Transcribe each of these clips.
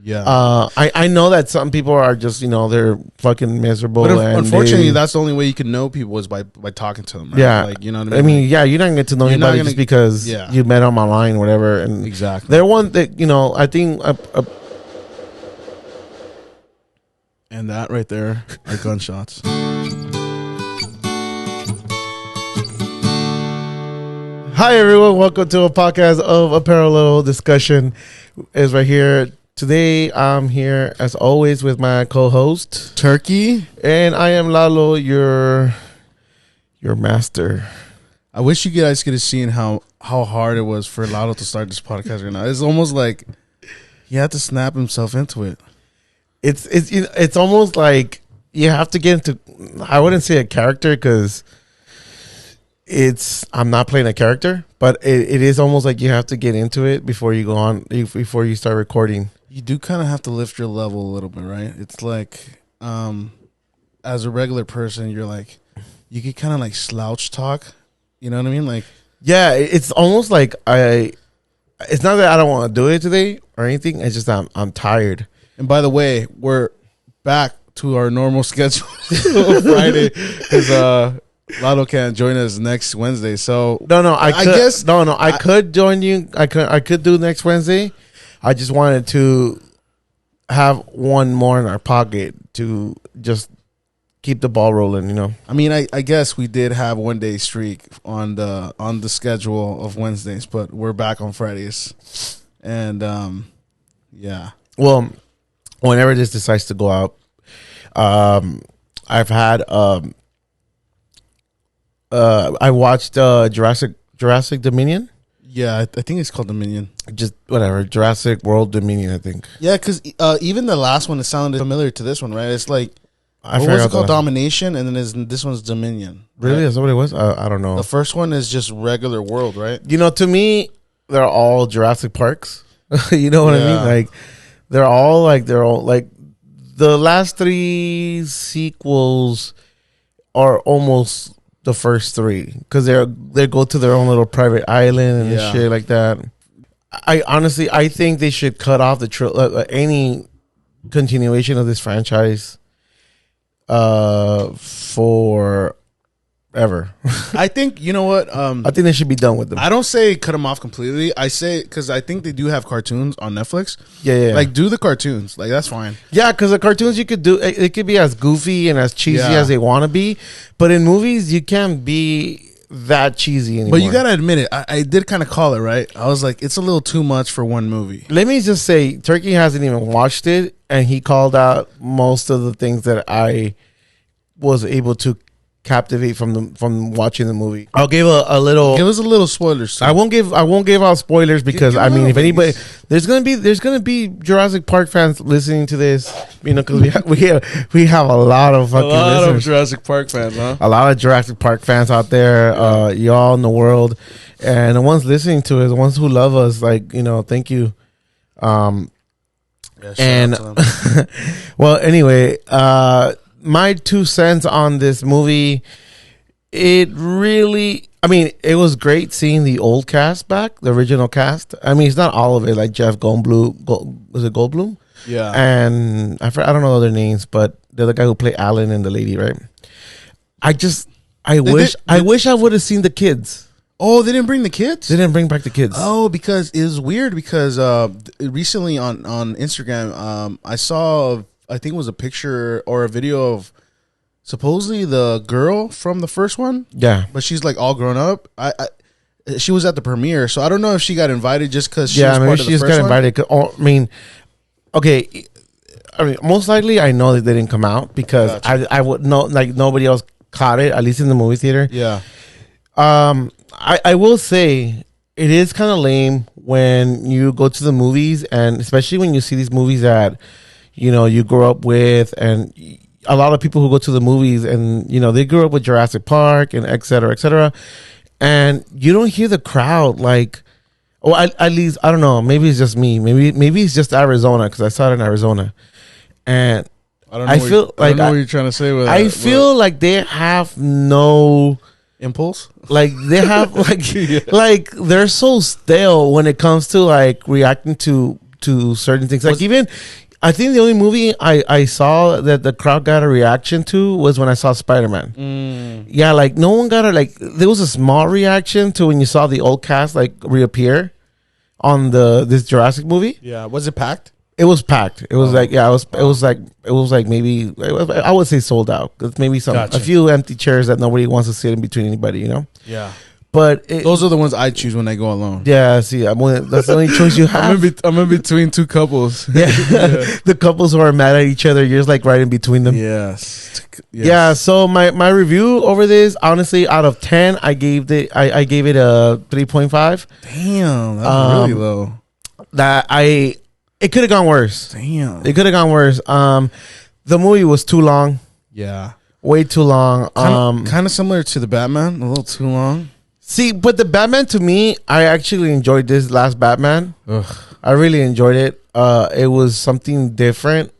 Yeah. I know that some people are just, they're fucking miserable. But and unfortunately, that's the only way you can know people is by talking to them. Right? Yeah. Like, you know what I mean? Yeah, you're not going to get to know anybody just because you met them online or whatever. And exactly. They're one that, I think. And that right there are gunshots. Hi, everyone. Welcome to a podcast of A Parallel Discussion. Is right here. Today, I'm here, as always, with my co-host, Turkey. And I am Lalo, your master. I wish you guys could have seen how hard it was for Lalo to start this podcast right now. It's almost like he had to snap himself into it. It's almost like you have to get into, I wouldn't say a character because I'm not playing a character, but it is almost like you have to get into it before you go on, before you start recording. You do kind of have to lift your level a little bit, right? It's like, as a regular person, you're like, you could kind of like slouch talk. You know what I mean? Like, yeah, it's almost like it's not that I don't want to do it today or anything. It's just I'm tired. And by the way, we're back to our normal schedule Friday because Lalo can't join us next Wednesday. So I could join you. I could do next Wednesday. I just wanted to have one more in our pocket to just keep the ball rolling. I mean, I guess we did have 1 day streak on the schedule of Wednesdays, but we're back on Fridays, and yeah. Well, whenever this decides to go out, I've had I watched Jurassic Dominion. Yeah, I think it's called Dominion. Just whatever, Jurassic World Dominion, I think. Yeah, because even the last one, it sounded familiar to this one, right? It's like, what was it called? Domination, and then this one's Dominion. Really? Right? Is that what it was? I don't know. The first one is just regular world, right? To me, they're all Jurassic Parks. You know what I mean? Like, they're all like the last three sequels are almost the first three because they go to their own little private island and shit like that. I think they should cut off any continuation of this franchise forever. I think, you know what? I think they should be done with them. I don't say cut them off completely. I say, because I think they do have cartoons on Netflix. Yeah. Like, do the cartoons. Like, that's fine. Yeah, because the cartoons you could do, it could be as goofy and as cheesy as they want to be. But in movies, you can't be that cheesy anymore. But you got to admit it. I did kind of call it, right? I was like, it's a little too much for one movie. Let me just say, Turkey hasn't even watched it, and he called out most of the things that I was able to captivate from watching the movie. I'll give a little. Give us a little spoilers. Too. I won't give out spoilers because I mean, if anybody, there's gonna be Jurassic Park fans listening to this, because we have a lot of fucking listeners. Of Jurassic Park fans, huh? A lot of Jurassic Park fans out there, y'all in the world, and the ones listening to it, the ones who love us, thank you. And well, anyway, my 2 cents on this movie, it was great seeing the old cast back, the original cast. I mean, it's not all of it, like Jeff Goldblum. Was it Goldblum? Yeah. And I don't know their names, but they're the guy who played Alan and the lady, right? I wish I would have seen the kids. Oh, they didn't bring the kids? They didn't bring back the kids. Oh, because it was weird because recently on Instagram, I saw, I think it was a picture or a video of supposedly the girl from the first one. Yeah. But she's like all grown up. She was at the premiere, so I don't know if she got invited just because she was part of the first one. Yeah, maybe she just got invited. Most likely I know that they didn't come out because I would know, like, nobody else caught it, at least in the movie theater. Yeah. I will say it is kind of lame when you go to the movies, and especially when you see these movies that you grew up with, and a lot of people who go to the movies and they grew up with Jurassic Park and et cetera, and you don't hear the crowd like, at least I don't know, maybe it's just me, maybe it's just Arizona because I saw it in Arizona, and I don't know what you're trying to say with that. I feel like they have no impulse. Like they have like they're so stale when it comes to like reacting to to certain things. Like even, I think the only movie I saw that the crowd got a reaction to was when I saw Spider-Man. Yeah, like no one got there was a small reaction to when you saw the old cast like reappear on this Jurassic movie. Yeah, was it packed? It was packed. It was it was like maybe I would say sold out. It's maybe a few empty chairs that nobody wants to sit in between anybody, you know? Yeah. But those are the ones I choose when I go alone. Yeah, see, that's the only choice you have. I'm in between two couples. Yeah. The couples who are mad at each other, you're just like right in between them. Yes. Yeah, so my review over this, honestly, out of 10, I gave it a 3.5. Damn, that's really low. It could have gone worse. Damn. It could have gone worse. The movie was too long. Yeah. Way too long. Kind of similar to the Batman, a little too long. See, but the Batman, to me, I actually enjoyed this last Batman. Ugh. I really enjoyed it. It was something different.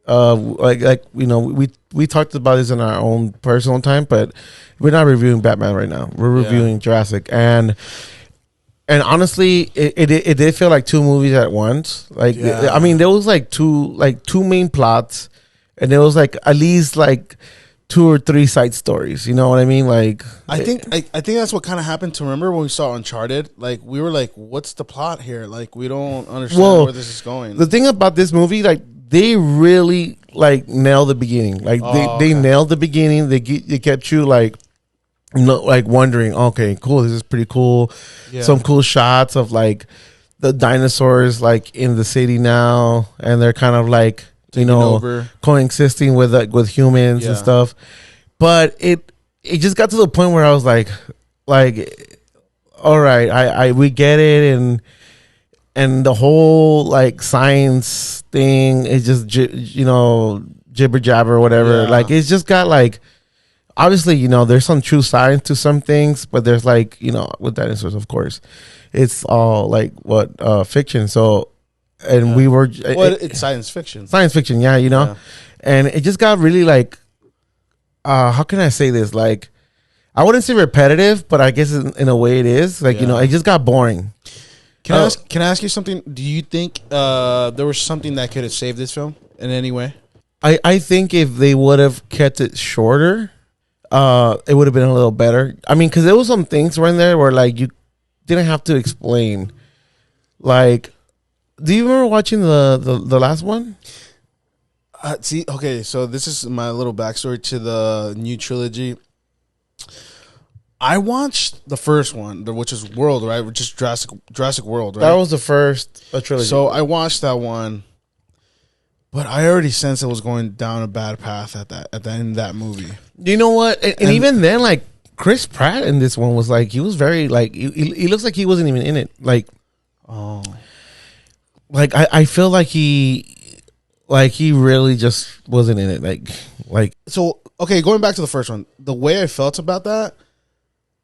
Like you know, we talked about this in our own personal time, but we're not reviewing Batman right now. We're reviewing Jurassic, and honestly, it did feel like two movies at once. Like I mean, there was like two main plots, and there was like at least like 2 or 3 side stories. You know what I mean? Like I think that's what kind of happened. To remember when we saw Uncharted, like we were like, "What's the plot here?" Like we don't understand where this is going. The thing about this movie, like they really like nailed the beginning. Like they nailed the beginning. They kept you like wondering. Okay, cool. This is pretty cool. Yeah. Some cool shots of like the dinosaurs like in the city now, and they're kind of like, you know, coexisting with humans and stuff. But it just got to the point where I was like, all right, we get it, and the whole like science thing is just jibber jabber or whatever. Yeah. Like it's just got like, obviously, you know, there's some true science to some things, but there's like, you know, with dinosaurs, of course, it's all like fiction. So. And we were... it's science fiction. Science fiction, yeah, you know? Yeah. And it just got really like... how can I say this? Like, I wouldn't say repetitive, but I guess in a way it is. Like, you know, it just got boring. Can I ask you something? Do you think there was something that could have saved this film in any way? I think if they would have kept it shorter, it would have been a little better. I mean, because there was some things right there where, like, you didn't have to explain. Like... Do you remember watching the last one? See, okay, so this is my little backstory to the new trilogy. I watched the first one, which is World, right? Which is Jurassic World, right? That was the first trilogy. So I watched that one, but I already sensed it was going down a bad path at the end of that movie. You know what? And even then, like Chris Pratt in this one was like, he was very like he looks like he wasn't even in it. Like, oh. Like I feel like he really just wasn't in it. Like so okay, going back to the first one, the way I felt about that,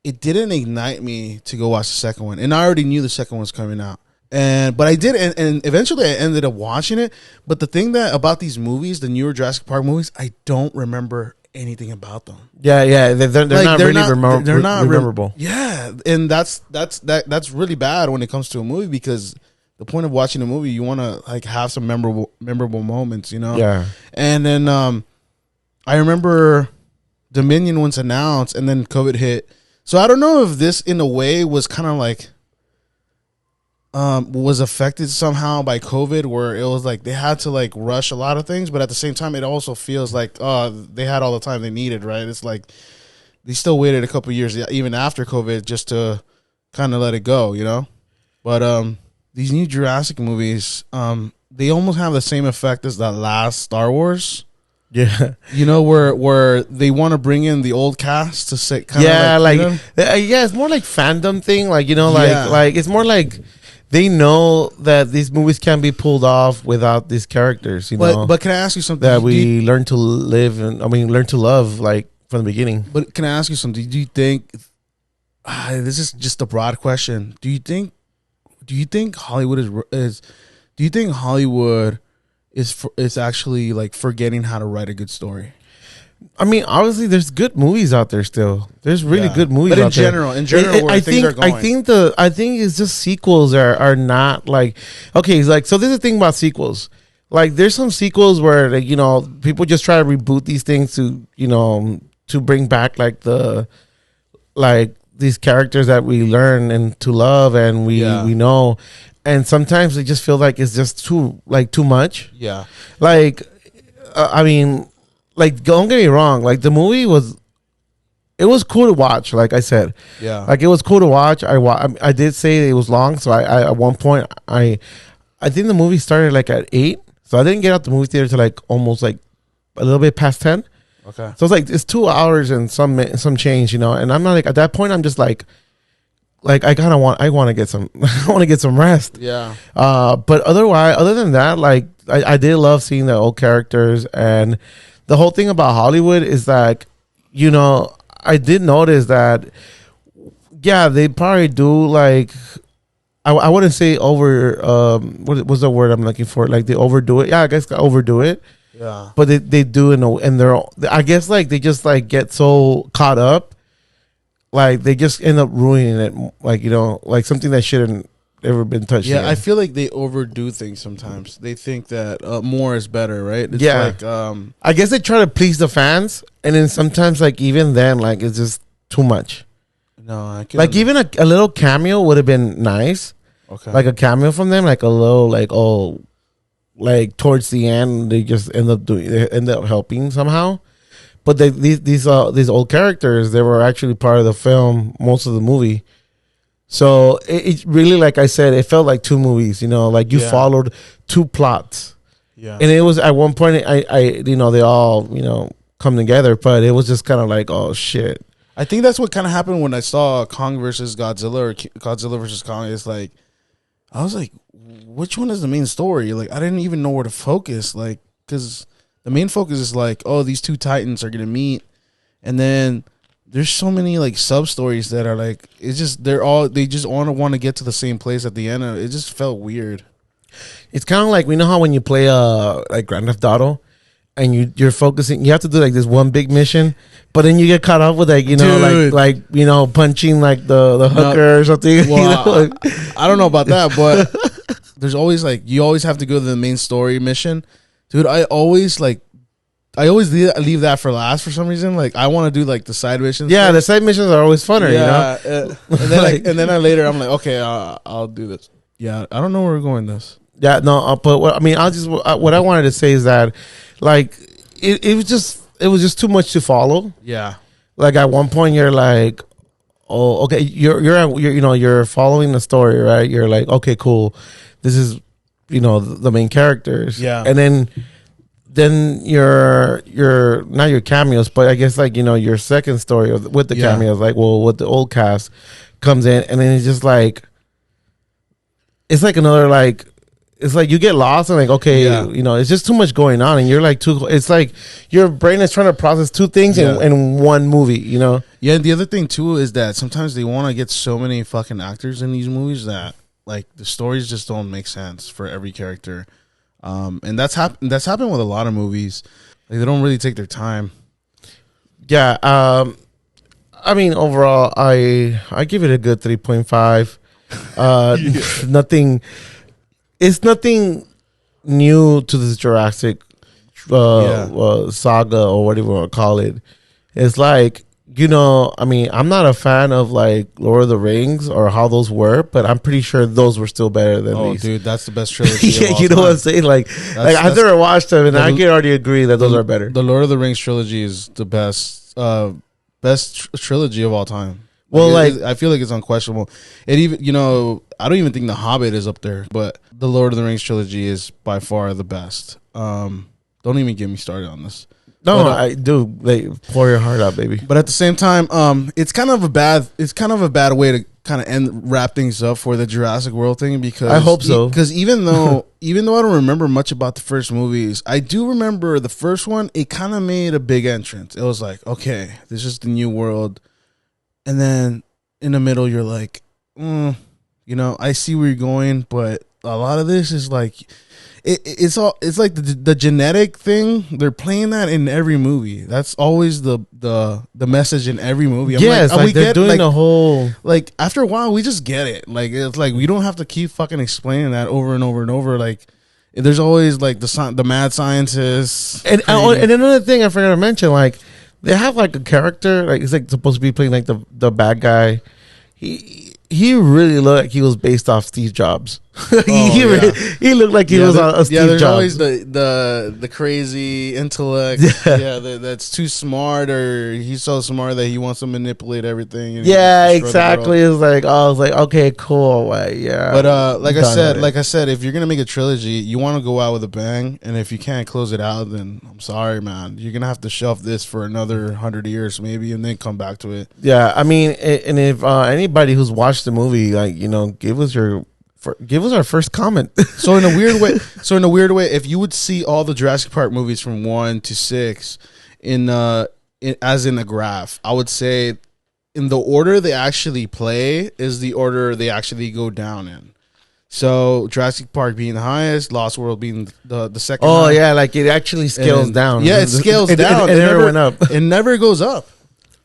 it didn't ignite me to go watch the second one, and I already knew the second one was coming out. But I did, and eventually I ended up watching it. But the thing that about these movies, the newer Jurassic Park movies, I don't remember anything about them. Yeah, they're like, not really memorable. Yeah, and that's really bad when it comes to a movie, because the point of watching a movie, you want to like have some memorable moments, you know? Yeah. And then I remember Dominion once announced, and then COVID hit. So I don't know if this, in a way, was kind of like was affected somehow by COVID, where it was like they had to like rush a lot of things, but at the same time, it also feels like they had all the time they needed, right? It's like they still waited a couple of years, even after COVID, just to kind of let it go, you know? But these new Jurassic movies, they almost have the same effect as that last Star Wars. Yeah, you know, where they want to bring in the old cast to say, it's more like fandom thing, like, you know, like it's more like they know that these movies can't be pulled off without these characters, you know. But can I ask you something that we learn to live and learn to love, like, from the beginning? But can I ask you something? Do you think this is just a broad question? Do you think Hollywood is actually like forgetting how to write a good story? I mean, obviously, there's good movies out there still. There's really good movies. But in general, where things are going. I think it's just sequels are not like okay. It's like so. There's a thing about sequels. Like there's some sequels where like, people just try to reboot these things to to bring back like these characters that we learn and to love and we know, and sometimes they just feel like it's just too much. Yeah. Like, I mean, like don't get me wrong. Like the movie it was cool to watch. Like I said, like it was cool to watch. I did say it was long, so I at one point I think the movie started like at 8, so I didn't get out the movie theater till like almost like a little bit past 10. Okay. So it's like it's 2 hours and some change, and I'm not like at that point I'm just like I want to get some I want to get some rest. Yeah. But other than that, like I did love seeing the old characters, and the whole thing about Hollywood is that I did notice that they probably do like I wouldn't say over what was the word I'm looking for, like they overdo it. Yeah, I guess overdo it. Yeah. But they do and they're I guess like they just like get so caught up, like they just end up ruining it, like like something that shouldn't ever been touched. Yeah, I feel like they overdo things sometimes. They think that more is better, right? It's like I guess they try to please the fans, and then sometimes like even then like it's just too much. No, I can like even a little cameo would have been nice. Okay. Like a cameo from them, like a little like towards the end they just end up helping somehow. But these old characters, they were actually part of the film most of the movie. So it really, like I said, it felt like 2 movies, like you followed 2 plots. Yeah. And it was at one point I they all, come together, but it was just kind of like, oh shit. I think that's what kind of happened when I saw Kong versus Godzilla or Godzilla versus Kong. It's like I was like, which one is the main story? Like I didn't even know where to focus, like cuz the main focus is like, oh, these 2 titans are going to meet, and then there's so many like sub stories that are like it's just they just want to get to the same place at the end. It just felt weird. It's kind of like we know how when you play like Grand Theft Auto and you're focusing, you have to do like this one big mission, but then you get caught up with like like punching like the hooker or something. Well, I don't know about that, but there's always like you always have to go to the main story mission, dude. I always leave that for last for some reason. Like I want to do like the side missions. Yeah, the side missions are always funner. And then I later I'm like, okay, I'll do this. Yeah, I don't know where we're going this. Yeah, no, but what I wanted to say is that like it was just too much to follow. Yeah, like at one point you're like, oh, okay, you're following the story, right? You're like, okay, cool, this is the main characters. Yeah, and then your not your cameos, but I guess like your second story with the cameos, like with the old cast comes in, and then it's just like it's like another like it's like you get lost and like okay, it's just too much going on, and you're like it's like your brain is trying to process 2 things in one movie, Yeah, and the other thing too is that sometimes they want to get so many fucking actors in these movies that like the stories just don't make sense for every character. And that's happened with a lot of movies. Like they don't really take their time. Yeah. I mean, overall, I give it a good 3.5. It's nothing new to this Jurassic saga or whatever you want to call it. It's like, I mean, I'm not a fan of like Lord of the Rings or how those were, but I'm pretty sure those were still better than these. Oh, dude, that's the best trilogy. Yeah, you know what I'm saying? Like I've never watched them, and I can already agree that those are better. The Lord of the Rings trilogy is the best trilogy of all time. Well, I feel like it's unquestionable. It even, I don't even think The Hobbit is up there, but the Lord of the Rings trilogy is by far the best. Don't even get me started on this. No, I do. Like, pour your heart out, baby. But at the same time, it's kind of a bad way to kind of wrap things up for the Jurassic World thing, because I hope so. Because even though I don't remember much about the first movies, I do remember the first one. It kind of made a big entrance. It was like, okay, this is the new world, and then in the middle, you're like, I see where you're going, but a lot of this is like it's like the genetic thing. They're playing that in every movie. That's always the message in every movie. Yes, like they're doing the whole, like after a while we just get it. Like it's like we don't have to keep fucking explaining that over and over and over. Like there's always like the mad scientists. And another thing I forgot to mention, like they have like a character, like it's like supposed to be playing like the bad guy. He really looked like he was based off Steve Jobs. He looked like he was a Steve Jobs. There's always the crazy intellect. That's too smart, or he's so smart that he wants to manipulate everything. And exactly. It's like I was like, okay, cool, yeah. But like I said, if you're gonna make a trilogy, you want to go out with a bang, and if you can't close it out, then I'm sorry, man. You're gonna have to shelf this for another 100 years, maybe, and then come back to it. Yeah, I mean, and if anybody who's watched the movie, like give us our first comment. So in a weird way, if you would see all the Jurassic Park movies from 1 to 6 as in a graph, I would say in the order they actually play is the order they actually go down in. So Jurassic Park being the highest, Lost World being the second. Oh yeah, like it actually scales down. Yeah, it scales down. It never went up. It never goes up.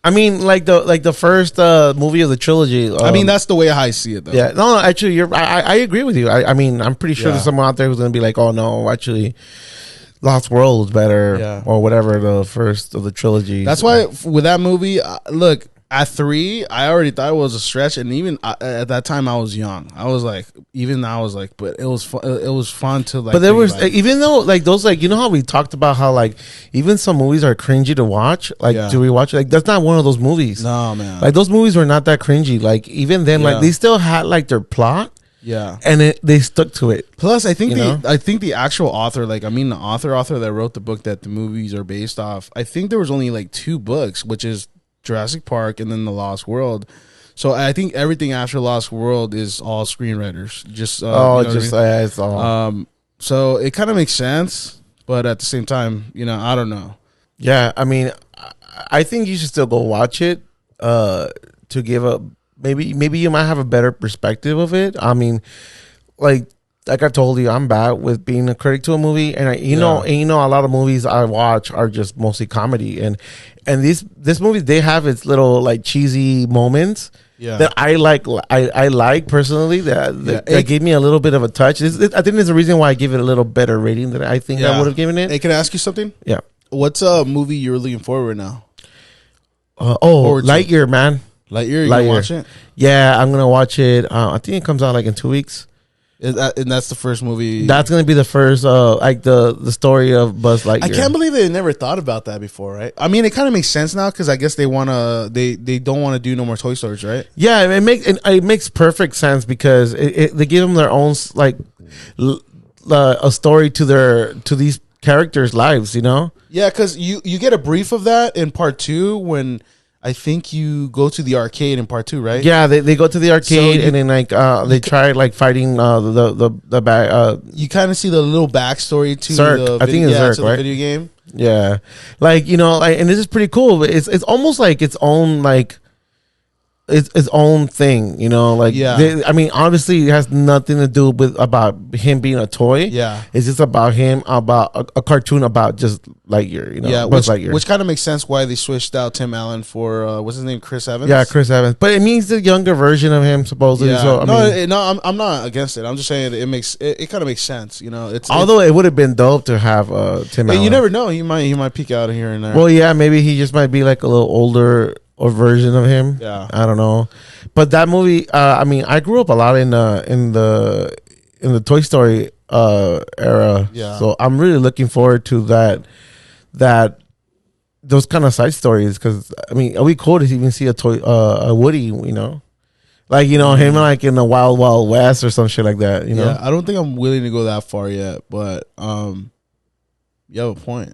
I mean, like the first movie of the trilogy. I mean, that's the way I see it, though. Yeah, no, actually, I agree with you. I mean, I'm pretty sure there's someone out there who's gonna be like, oh no, actually, Lost World was better, or whatever, the first of the trilogy. That's why with that movie, look. At 3, I already thought it was a stretch, and even at that time, I was young. I was like, but it was fun. It was fun to like. But there was even though like those like how we talked about how like even some movies are cringy to watch, like to rewatch. Like that's not one of those movies. No, man. Like those movies were not that cringy. Like even then, like they still had like their plot. Yeah, and they stuck to it. Plus, I think the actual author, the author that wrote the book that the movies are based off. I think there was only like 2 books, which is Jurassic Park and then The Lost World. So I think everything after Lost World is all screenwriters. It's all. So it kind of makes sense, but at the same time, I don't know. Yeah, I mean, I think you should still go watch it to give a maybe you might have a better perspective of it. I mean, like I told you, I'm bad with being a critic to a movie, and you know, a lot of movies I watch are just mostly comedy, and this movie, they have its little like cheesy moments that I like personally that gave me a little bit of a touch. I think there's a reason why I give it a little better rating than I think I would have given it. Hey, can I ask you something? Yeah. What's a movie you're looking forward now? Lightyear, man. Lightyear, you gonna watch it? Yeah, I'm gonna watch it. I think it comes out like in 2 weeks. And that's the first movie. That's gonna be the first, like the story of Buzz Lightyear. I can't believe they never thought about that before, right? I mean, it kind of makes sense now because I guess they don't want to do no more Toy Stories, right? Yeah, it makes perfect sense because they give them their own like a story to these characters' lives, Yeah, because you get a brief of that in part 2 when. I think you go to the arcade in part 2, right? Yeah, they go to the arcade and then like they try like fighting the bag. You kind of see the little backstory to Zurg. I think it's Zurg, right? The video game. Yeah, like and this is pretty cool. But it's almost like its own like its own thing, I mean, obviously it has nothing to do with about him being a toy. Yeah, it's just about him, about a cartoon about just Lightyear, Buzz Lightyear. Which kind of makes sense why they switched out Tim Allen for what's his name, Chris Evans. Yeah, Chris Evans, but it means the younger version of him supposedly. Yeah. So I'm not against it. I'm just saying it kind of makes sense. Although it would have been dope to have Tim Allen. You never know. He might peek out of here and there. Well, yeah, maybe he just might be like a little older. Or version of him. Yeah, I don't know, but that movie. I mean, I grew up a lot in the Toy Story era. Yeah. So I'm really looking forward to that those kind of side stories because I mean, it'd be cool to even see a Woody. Like him like in the Wild Wild West or some shit like that. Yeah, I don't think I'm willing to go that far yet, but you have a point.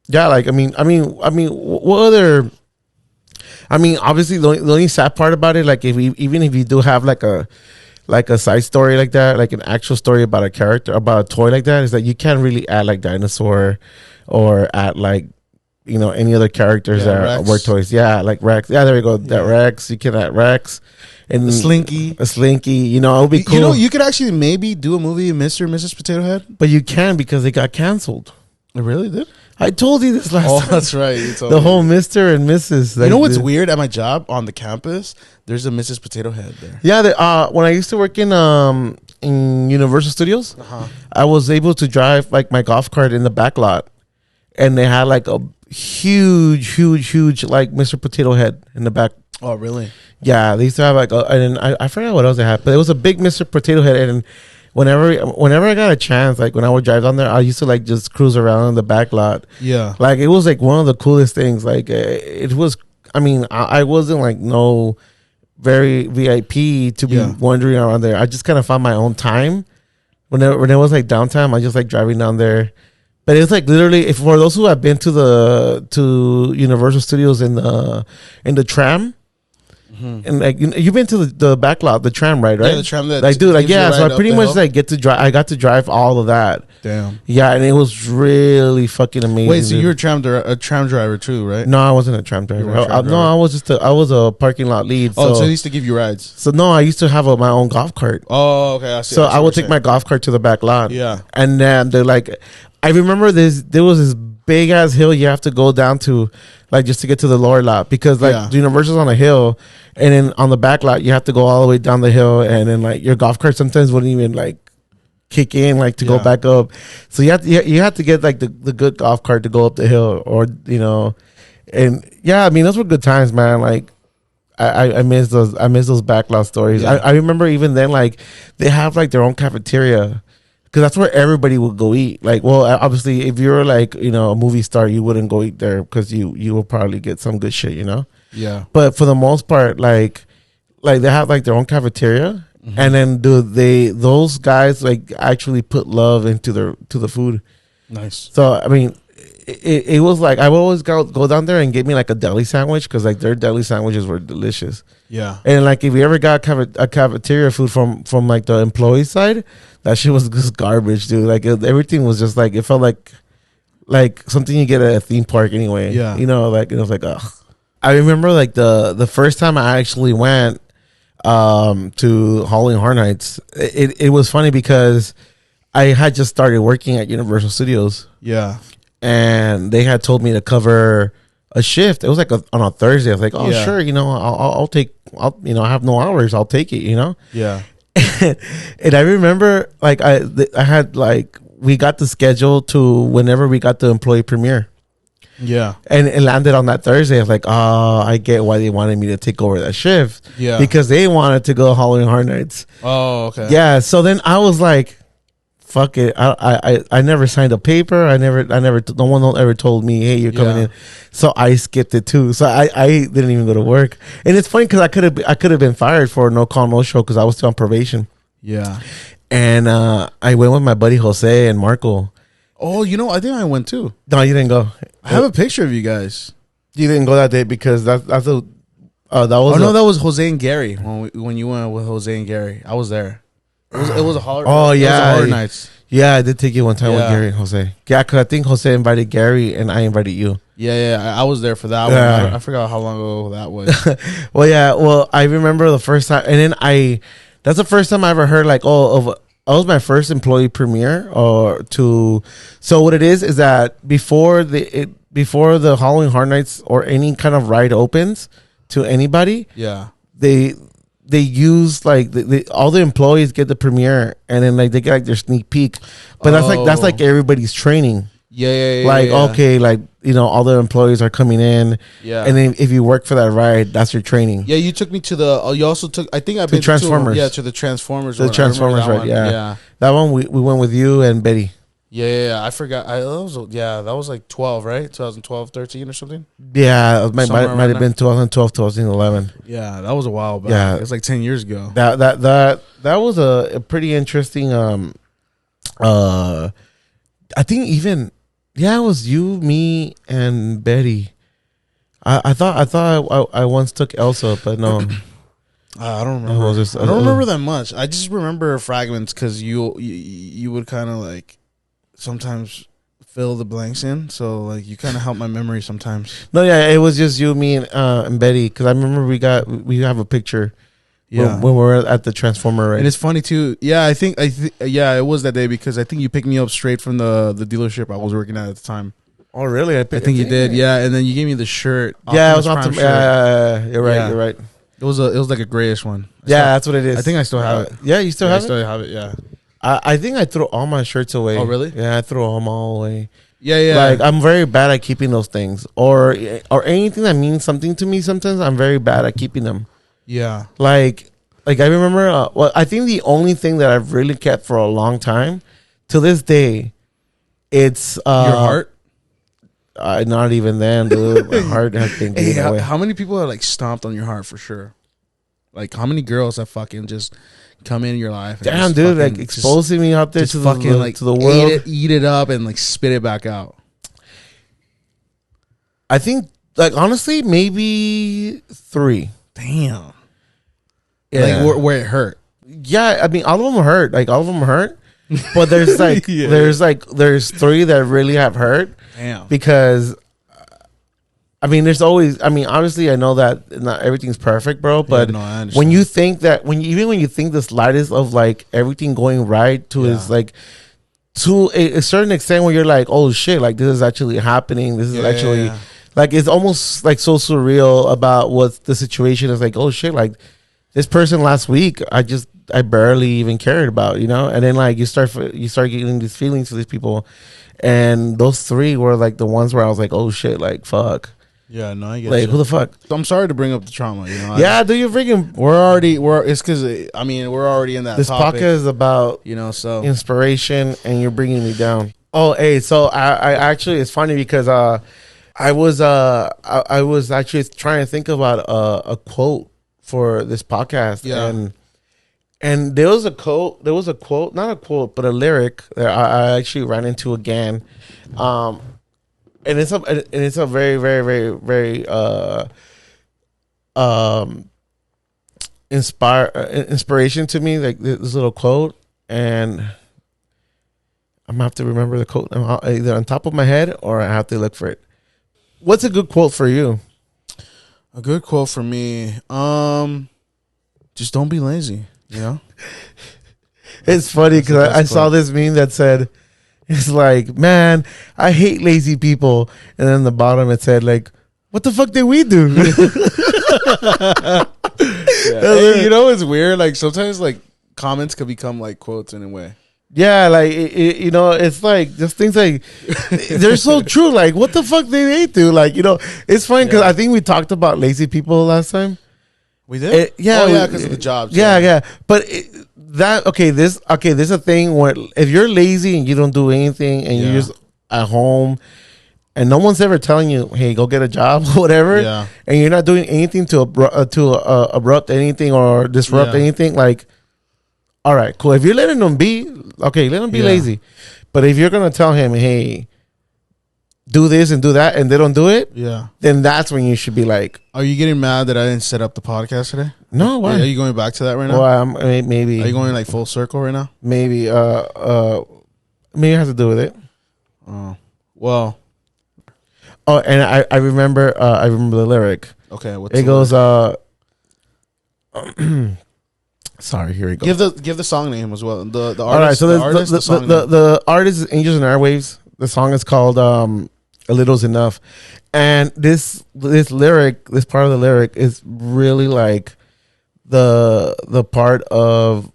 Yeah, like I mean, what other? I mean, obviously, the only sad part about it, like even if you do have like a side story like that, like an actual story about a character, about a toy like that, is that you can't really add like dinosaur or add like any other characters that were toys. Yeah, like Rex. Yeah, there we go. That Rex. You can add Rex. And a Slinky. It would be cool. You could actually maybe do a movie, Mr. and Mrs. Potato Head. But you can because they got canceled. It really did? I told you this last time. That's right. You told the me. whole Mr. and Mrs. You know what's weird? At my job on the campus, there's a Mrs. Potato Head there. Yeah, when I used to work in Universal Studios, I was able to drive like my golf cart in the back lot, and they had like a huge like Mr. Potato Head in the back. Oh, really? Yeah, they used to have like I forgot what else they had, but it was a big Mr. Potato Head, and whenever I got a chance, like when I would drive down there, I used to like just cruise around in the back lot. Yeah, like it was like one of the coolest things. Like it was. I mean, I wasn't like no very VIP to be wandering around there. I just kind of found my own time when it was like downtime. I just like driving down there. But it's like literally, if for those who have been to Universal Studios in the tram. And like you've been to the back lot, the tram ride, right? Yeah, the tram that like, dude, like so I pretty much like get to drive. I got to drive all of that. Damn. Yeah, and it was really fucking amazing. Wait, so you're a tram driver too, right? No, I wasn't a tram driver. No, I was a parking lot lead. So they used to give you rides. So no, I used to have my own golf cart. Oh, okay. I see. So I would take my golf cart to the back lot. Yeah, and then they're like, I remember there was this big ass hill you have to go down to, like just to get to the lower lot, because like Universal's on a hill, and then on the back lot you have to go all the way down the hill, and then like your golf cart sometimes wouldn't even like kick in like to go back up, so you have to get like the good golf cart to go up the hill, or and yeah, I mean those were good times, man. Like I miss those back lot stories. I remember even then, like they have like their own cafeteria. Because that's where everybody would go eat. Like, well, obviously, if you're like, a movie star, you wouldn't go eat there because you will probably get some good shit, Yeah. But for the most part, like they have like their own cafeteria, and then those guys like actually put love into the food. Nice. So I mean, it was like I would always go down there and get me like a deli sandwich, because like their deli sandwiches were delicious. Yeah. And like if you ever got a cafeteria food from like the employee side, that shit was just garbage, dude. Like everything was just like, it felt like something you get at a theme park anyway. Yeah. Like it was like, ugh. I remember like the first time I actually went to Halloween Horror Nights, it was funny because I had just started working at Universal Studios. Yeah. And they had told me to cover a shift. It was like on a Thursday. I was like, oh, sure, I have no hours. I'll take it, Yeah. And I remember like I had like, we got the schedule to whenever we got the employee premiere. Yeah. And it landed on that Thursday. I was like, oh, I get why they wanted me to take over that shift. Yeah. Because they wanted to go Halloween Horror Nights. Oh, okay. Yeah. So then I was like, fuck it. I never signed a paper. No one ever told me, hey, you're coming in. So I skipped it too. So I didn't even go to work. And it's funny because I could have been fired for no call, no show, because I was still on probation. Yeah. And I went with my buddy Jose and Marco. Oh, I think I went too. No, you didn't go. I have a picture of you guys. You didn't go that day because that was that was Jose and Gary when you went with Jose and Gary. I was there. It was a horror. Oh yeah, it was a horror nights. Yeah, I did take you one time with Gary and Jose. Yeah, because I think Jose invited Gary and I invited you. Yeah, I was there for that one. I forgot how long ago that was. Well, I remember the first time, and then that's the first time I ever heard like, that was my first employee premiere. So what it is that before the Halloween Horror Nights or any kind of ride opens to anybody, they use like all the employees get the premiere, and then like they get like their sneak peek, but that's like everybody's training. Okay, like all the employees are coming in, and then if you work for that ride, that's your training. Yeah, you took me to you also took, I think I've been to Transformers. To the Transformers. The Transformers ride. Yeah, that one we went with you and Betty. Yeah, I forgot. That was like 12, right? 2012, 13 or something. Yeah, it might have been 2012, 2011. Yeah, that was a while back. Yeah, it was like 10 years ago. That was a pretty interesting. I think even it was you, me, and Betty. I thought I once took Elsa, but no. I don't remember. I don't remember that much. I just remember fragments because you would kind of like sometimes fill the blanks in. So like you kind of help my memory sometimes. No, yeah, it was just you, me, and Betty. Because I remember we have a picture. Yeah, when we were at the Transformer, right? And it's funny too. Yeah, I think it was that day because I think you picked me up straight from the dealership I was working at the time. Oh, really? I think you did. Yeah, and then you gave me the shirt. Yeah, it was Optimus Prime. You're right. Yeah. You're right. It was like a grayish one. That's what it is. I think I still have it. Yeah, you still have it? I still have it. Yeah. I think I threw all my shirts away. Oh, really? Yeah, I threw them all away. Yeah. Like I'm very bad at keeping those things, or anything that means something to me. Sometimes I'm very bad at keeping them. Yeah. Like I remember. I think the only thing that I've really kept for a long time, to this day, it's your heart. Not even then, dude. My heart has been given away. How many people are like stomped on your heart for sure? Like how many girls have fucking just come in your life? Damn, dude, like exposing me out there to the world, eat it up and like spit it back out. I think, like honestly, maybe 3. Damn. Yeah. Like where it hurt. Yeah, I mean, all of them hurt. Like all of them hurt. But there's like there's 3 that really have hurt. Damn. Because I mean, there's always. I mean, obviously, I know that not everything's perfect, bro. But when you think that, when you think the slightest of like everything going right to is like to a certain extent, where you're like, oh shit, like this is actually happening. This is actually like it's almost like so surreal about what the situation is. Like, oh shit, like this person last week, I barely even cared about, you know. And then like you start getting these feelings for these people, and those 3 were like the ones where I was like, oh shit, like fuck. Yeah, no, I get like, who the fuck? I'm sorry to bring up the trauma, you know. Yeah, do you freaking? It's because I mean we're already in that. This topic, podcast is about so inspiration, and you're bringing me down. Oh, hey, so I actually, it's funny because I was actually trying to think about a quote for this podcast, and there was a quote, not a quote, but a lyric that I actually ran into again. And it's a very, very, very, very inspiration to me, like this little quote, and I'm gonna have to remember the quote either on top of my head or I have to look for it. What's a good quote for you? A good quote for me, just don't be lazy, you know. It's funny because I saw this meme that said, it's like, man, I hate lazy people. And then the bottom it said, like, what the fuck did we do? Hey, you know, it's weird. Like sometimes like comments could become like quotes in a way. Yeah, like, you know, it's like just things like, they're so true. Like, what the fuck did they do? Like, you know, it's funny because I think we talked about lazy people last time. We did? Because of the jobs. Yeah. But this is a thing where if you're lazy and you don't do anything and you're just at home and no one's ever telling you, hey, go get a job or whatever, and you're not doing anything to abrupt anything or disrupt anything, like, all right, cool. If you're letting them be, okay, let them be lazy. But if you're going to tell him, hey, do this and do that, and they don't do it, then that's when you should be like, are you getting mad that I didn't set up the podcast today? No, why? Are you going back to that right now? Well, maybe. Are you going like full circle right now? Maybe. Maybe it has to do with it. Oh, well. Oh, and I remember the lyric. Okay, it goes. Sorry, here we go. Give the song name as well. The artist. All right, so the artist is Angels and Airwaves. The song is called "A Little's Enough," and this lyric, this part of the lyric is really like the part of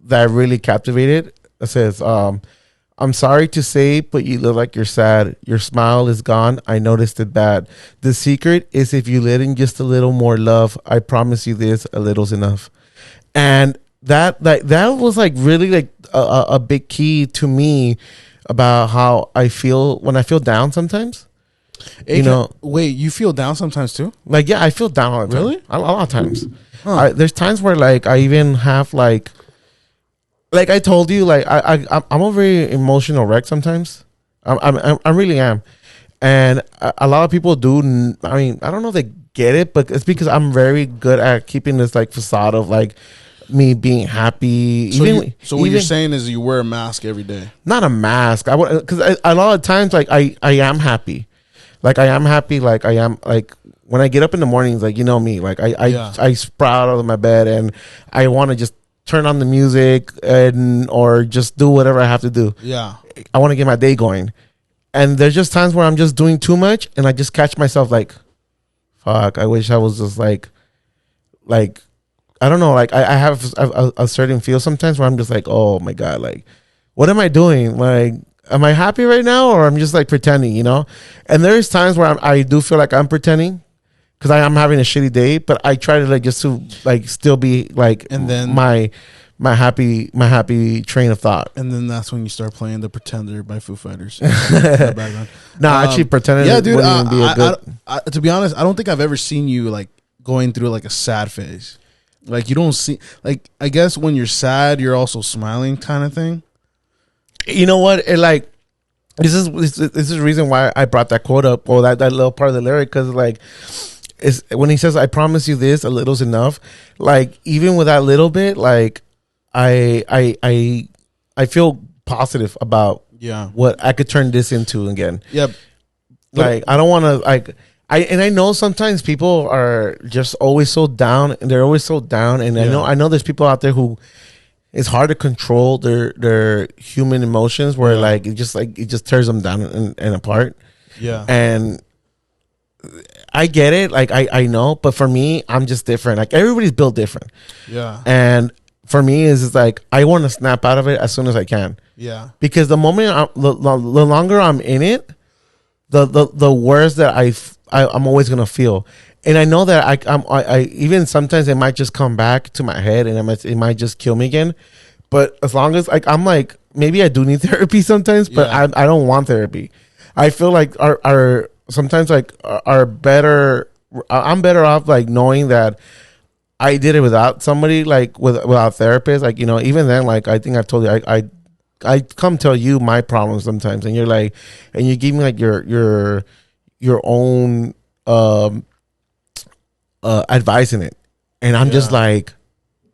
that really captivated. It says, "I'm sorry to say, but you look like you're sad. Your smile is gone. I noticed it bad. The secret is if you let in just a little more love. I promise you this, a little's enough." And that was like really like a big key to me about how I feel when I feel down sometimes. Wait, you feel down sometimes too? Like, yeah, I feel down all the time. Really? A lot of times. Huh. There's times where like I even have like I told you, like I'm a very emotional wreck sometimes. I really am, and a lot of people do. I mean, I don't know if they get it, but it's because I'm very good at keeping this like facade of like me being happy. So what you're saying is you wear a mask every day? Not a mask. I would, because a lot of times, like I am happy. Like I am happy. Like I am like when I get up in the mornings, like you know me, like I sprout out of my bed and I want to just turn on the music or just do whatever I have to do. Yeah, I want to get my day going. And there's just times where I'm just doing too much, and I just catch myself like, fuck. I wish I was just like I don't know. Like I have a certain feel sometimes where I'm just like, oh my god, like what am I doing? Like, am I happy right now, or I'm just like pretending, you know? And there's times where I do feel like I'm pretending because I am having a shitty day, but I try to like just to like still be like, and then my happy train of thought. And then that's when you start playing The Pretender by Foo Fighters. Actually pretending. Yeah, dude. To be honest, I don't think I've ever seen you like going through like a sad phase. Like you don't see, like, I guess when you're sad, you're also smiling kind of thing. You know what? It like, this is the reason why I brought that quote up, or that little part of the lyric. Cause like, it's when he says, I promise you this, a little's enough. Like, even with that little bit, like, I feel positive about what I could turn this into again. Yep. Like I don't want to like I know sometimes people are just always so down, and they're always so down, and I know there's people out there who it's hard to control their human emotions where like it just tears them down and apart. Yeah. And I get it, like I know, but for me, I'm just different. Like everybody's built different. Yeah. And for me, it's like I want to snap out of it as soon as I can. Yeah. Because the moment the longer I'm in it, the worse that I'm always gonna feel. And I know that I even sometimes it might just come back to my head, and it might just kill me again. But as long as like I'm like, maybe I do need therapy sometimes, but I don't want therapy. I feel like our sometimes like are better. I'm better off like knowing that I did it without somebody, like without therapist. Like, you know, even then, like I think I've told you, I come tell you my problems sometimes, and you're like, and you give me like your own advice in it, and I'm just like,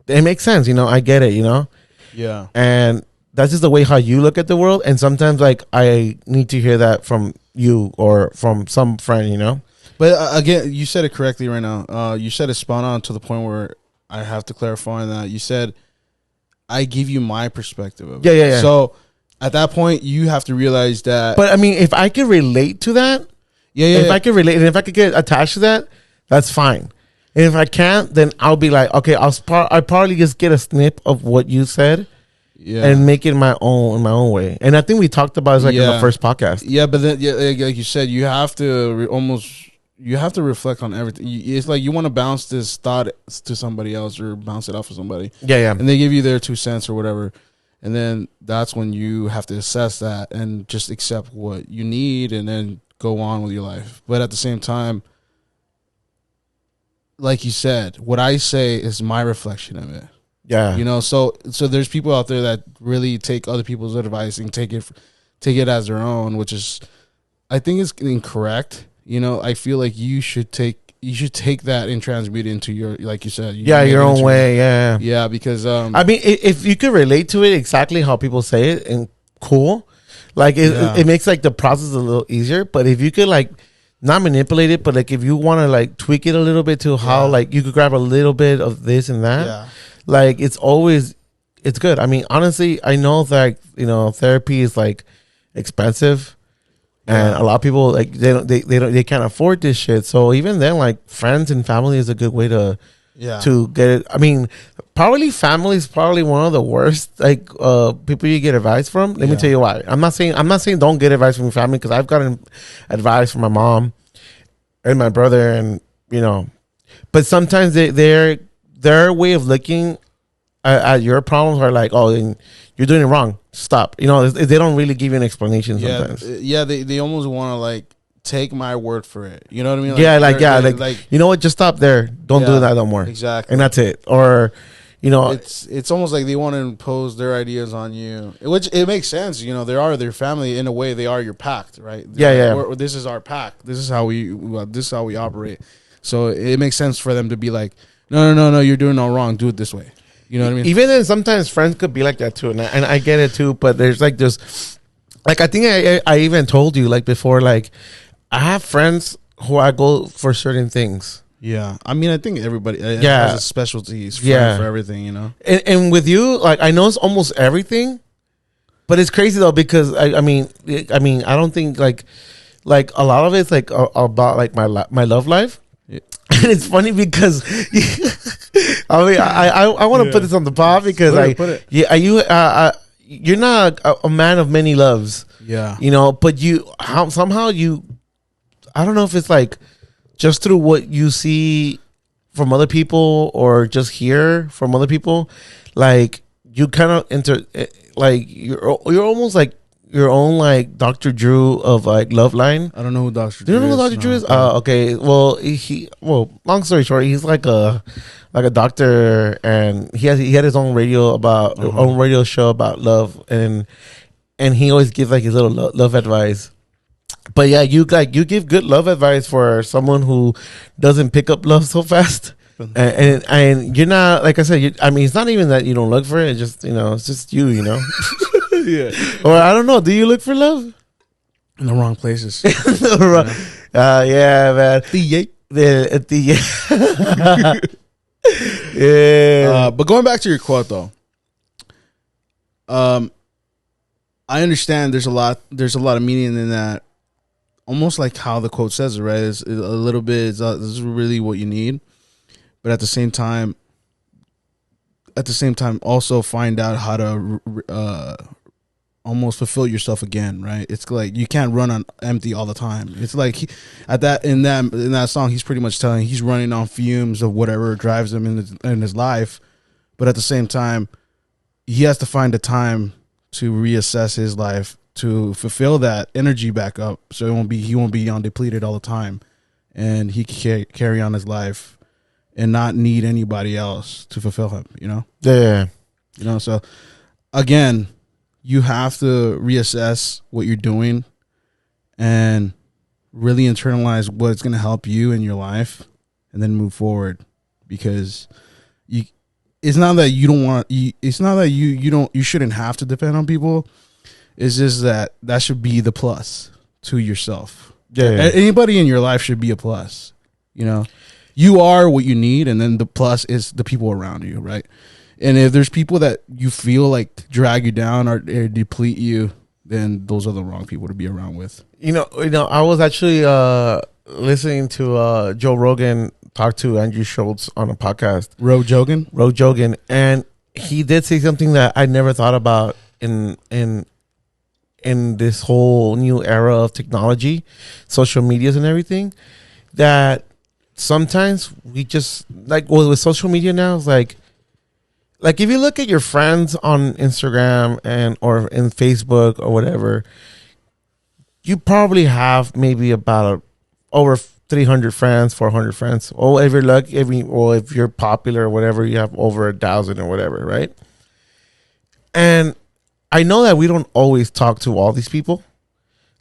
it makes sense, you know, I get it, you know. Yeah. And that's just the way how you look at the world, and sometimes like I need to hear that from you or from some friend, you know. But again, you said it correctly right now. You said it spot on to the point where I have to clarify on that. You said I give you my perspective of it. Yeah. So at that point, you have to realize that. But I mean, if I could relate to that, if I could relate, and if I could get attached to that, that's fine. And if I can't, then I'll be like, okay, I'll probably just get a snip of what you said. Yeah. And make it in my own way. And I think we talked about it like in the first podcast. Yeah, but then like you said, you have to you have to reflect on everything. It's like you want to bounce this thought to somebody else or bounce it off of somebody. Yeah. And they give you their 2 cents or whatever. And then that's when you have to assess that and just accept what you need and then go on with your life. But at the same time, like you said, what I say is my reflection of it. Yeah. You know, so there's people out there that really take other people's advice and take it as their own, which is, I think it's incorrect. You know, I feel like you should take that and transmute it into your, like you said, your own way. Yeah. Yeah, because I mean, if you could relate to it exactly how people say it, and cool, like it makes like the process a little easier. But if you could like not manipulate it, but like if you want to like tweak it a little bit to how like you could grab a little bit of this and that, like it's good. I mean, honestly, I know that, you know, therapy is like expensive. And a lot of people like they can't afford this shit. So even then, like friends and family is a good way to get it. I mean, probably family is probably one of the worst like people you get advice from. Let me tell you why. I'm not saying don't get advice from your family, because I've gotten advice from my mom and my brother, and you know, but sometimes their way of looking at your problems are like, oh, you're doing it wrong. Stop. You know, they don't really give you an explanation sometimes. Yeah, they almost want to like take my word for it. You know what I mean? Like, you know what? Just stop there. Don't do that no more. Exactly. And that's it. Or, you know, it's almost like they want to impose their ideas on you, which it makes sense. You know, they are their family in a way. They are your pact, right? Or this is our pact. This is how we operate. So it makes sense for them to be like, no, you're doing all wrong. Do it this way. You know what I mean? Even then, sometimes friends could be like that too, and I get it too. But there's like just like I think I even told you like before, like I have friends who I go for certain things. Yeah, I mean, I think everybody has a specialty for everything, you know. And with you, like I know it's almost everything, but it's crazy though because I mean I don't think like a lot of it's like about like my love life. Yeah. And it's funny because I mean I want to put this on the pod because you're not a man of many loves. Yeah, you know, but somehow I don't know if it's like just through what you see from other people or just hear from other people, like you kind of like you're almost like your own like Dr. Drew of like Love Line. I don't know who Dr. Do you know who Dr. Drew is? Okay. Well, long story short, he's like a doctor, and he had his own own radio show about love, and he always gives like his little love advice. But yeah, you give good love advice for someone who doesn't pick up love so fast. And you're not, like I said, I mean, it's not even that you don't look for it. It's just, it's just you know. Yeah. Or I don't know. Do you look for love? In the wrong places. Yeah, man. Yeah. But going back to your quote though, I understand there's a lot of meaning in that. Almost like how the quote says it, right? It's a little bit. This is really what you need, but at the same time, also find out how to almost fulfill yourself again, right? It's like you can't run on empty all the time. It's like in that song, he's pretty much telling he's running on fumes of whatever drives him in his life, but at the same time, he has to find a time to reassess his life to fulfill that energy back up, so he won't be on depleted all the time, and he can carry on his life and not need anybody else to fulfill him. You know? Yeah. You know. So again, you have to reassess what you're doing and really internalize what's going to help you in your life, and then move forward. Because it's not that you don't want. It's not that you shouldn't have to depend on people. It's just that should be the plus to yourself. Yeah. Anybody in your life should be a plus. You know, you are what you need, and then the plus is the people around you, right? And if there's people that you feel like drag you down or deplete you, then those are the wrong people to be around with. You know, I was actually listening to Joe Rogan talk to Andrew Schultz on a podcast. Joe Jogan, and he did say something that I never thought about in this whole new era of technology, social medias and everything, that sometimes we just like with social media now, it's like if you look at your friends on Instagram or in Facebook or whatever, you probably have maybe about over 300 friends, 400 friends. Or if you're lucky, if you're popular or whatever, you have over 1,000 or whatever, right? And I know that we don't always talk to all these people.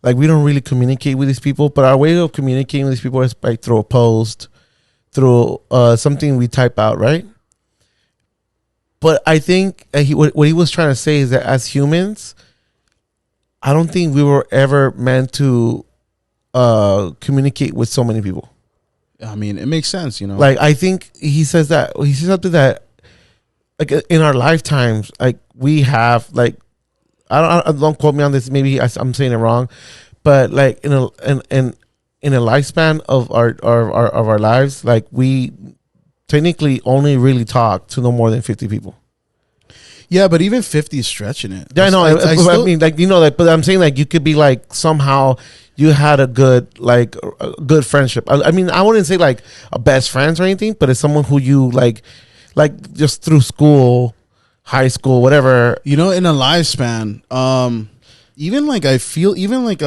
Like, we don't really communicate with these people, but our way of communicating with these people is like through a post, through something we type out, right? But I think what he was trying to say is that as humans, I don't think we were ever meant to communicate with so many people. I mean, it makes sense, you know. Like, I think he says something that, like, in our lifetimes, like, we have, like, don't quote me on this. Maybe I'm saying it wrong, but like in a lifespan of our lives, like we technically only really talk to no more than 50 people. Yeah, but even 50 is stretching it. Yeah, I know. I mean, like, like, but I'm saying like you could be like somehow you had a good friendship. I mean, I wouldn't say like a best friends or anything, but it's someone who you like just through school, high school, whatever. You know, in a lifespan, even like I feel, even like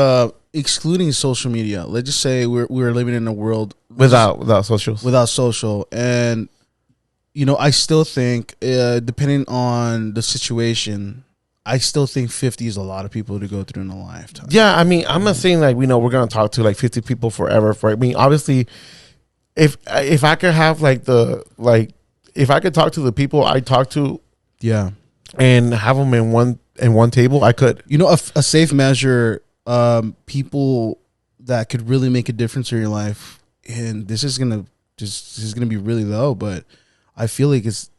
excluding social media. Let's just say we're living in a world without social, and you know, I still think, depending on the situation, I still think 50 is a lot of people to go through in a lifetime. Yeah, I mean, I'm not saying like we're gonna talk to like 50 people forever. I mean, obviously, if I could have if I could talk to the people I talk to, yeah, and have them in one table, I could. You know, a safe measure, people that could really make a difference in your life, and this is gonna be really low, but I feel like it's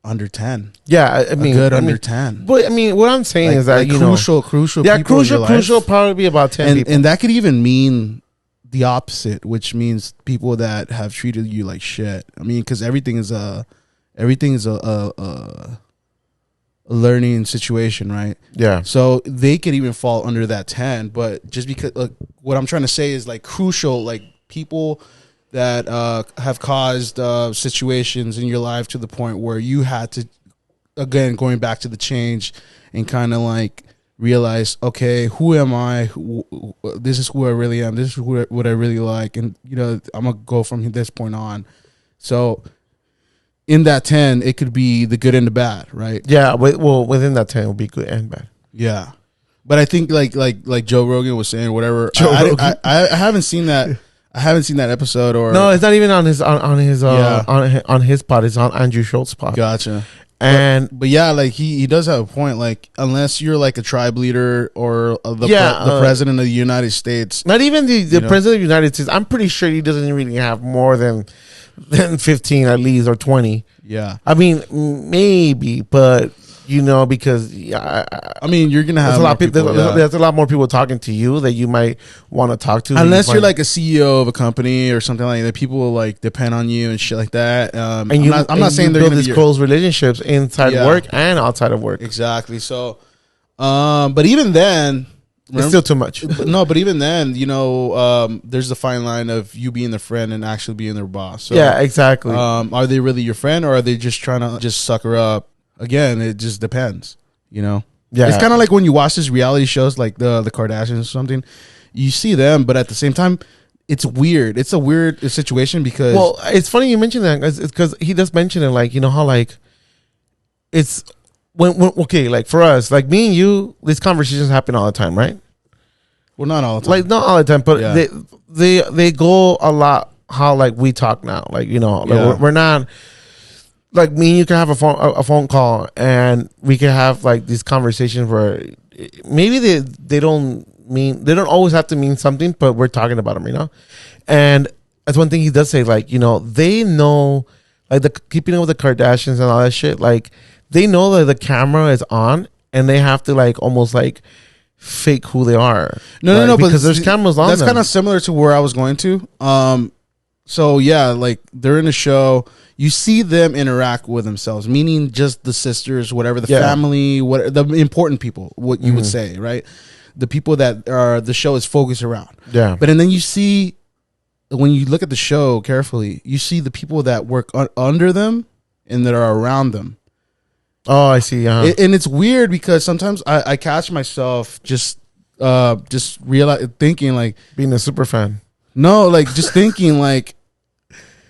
under 10. Yeah, I mean, under 10. But I mean, what I'm saying is that crucial. Yeah, crucial. Probably be about 10 people, and that could even mean the opposite, which means people that have treated you like shit. I mean, because everything is a learning situation, right? Yeah. So they could even fall under that 10, but just because what I'm trying to say is like crucial, like people that have caused situations in your life to the point where you had to, again, going back to the change and kind of like realize, okay, who am I? This is who I really am. This is what I really like. And, you know, I'm going to go from this point on. So in that 10, it could be the good and the bad, right? Yeah. Well, within that 10 will be good and bad. Yeah. But I think like Joe Rogan was saying, whatever. I haven't seen that. I haven't seen that episode, or no, it's not even on his on his pod. It's on Andrew Schultz's pod. Gotcha. But yeah, like he does have a point. Like, unless you're like a tribe leader or the president of the United States, not even the president of the United States. I'm pretty sure he doesn't really have more than 15 at least, or 20. Yeah, I mean maybe, but you know, because I mean, you're gonna have a lot of people. There's a lot more people talking to you that you might want to talk to, unless you're like a CEO of a company or something like that. People will like depend on you and shit like that. I'm not saying they're build these close relationships inside work and outside of work. Exactly. So, but even then, it's still too much. No, but even then, you know, there's the fine line of you being the friend and actually being their boss. So, yeah, exactly. Are they really your friend, or are they just trying to just suck her up? Again, it just depends, you know? Yeah. It's kind of like when you watch these reality shows like the Kardashians or something, you see them, but at the same time, it's weird. It's a weird situation because... Well, it's funny you mention that. It's because he does mention it, like, you know how, like, it's... when okay, like, for us, like, me and you, these conversations happen all the time, right? Well, not all the time. Like, not all the time, but they go a lot how, like, we talk now. Like, you know, like, we're not... Like, me and you can have a phone call, and we can have like these conversations where maybe they don't always have to mean something, but we're talking about them, you know. And that's one thing he does say, like, you know, they know, like, the keeping up with the Kardashians and all that shit, like, they know that the camera is on, and they have to like almost like fake who they are. No, because there's cameras on. That's kind of similar to where I was going to. So yeah, like, they're in a show. You see them interact with themselves, meaning just the sisters, whatever, the family, what the important people, what you would say, right? The people that the show is focused around. Yeah. But and then you see, when you look at the show carefully, you see the people that work under them and that are around them. Oh, I see. And it's weird because sometimes I catch myself just thinking like, being a super fan. No, like, just thinking like,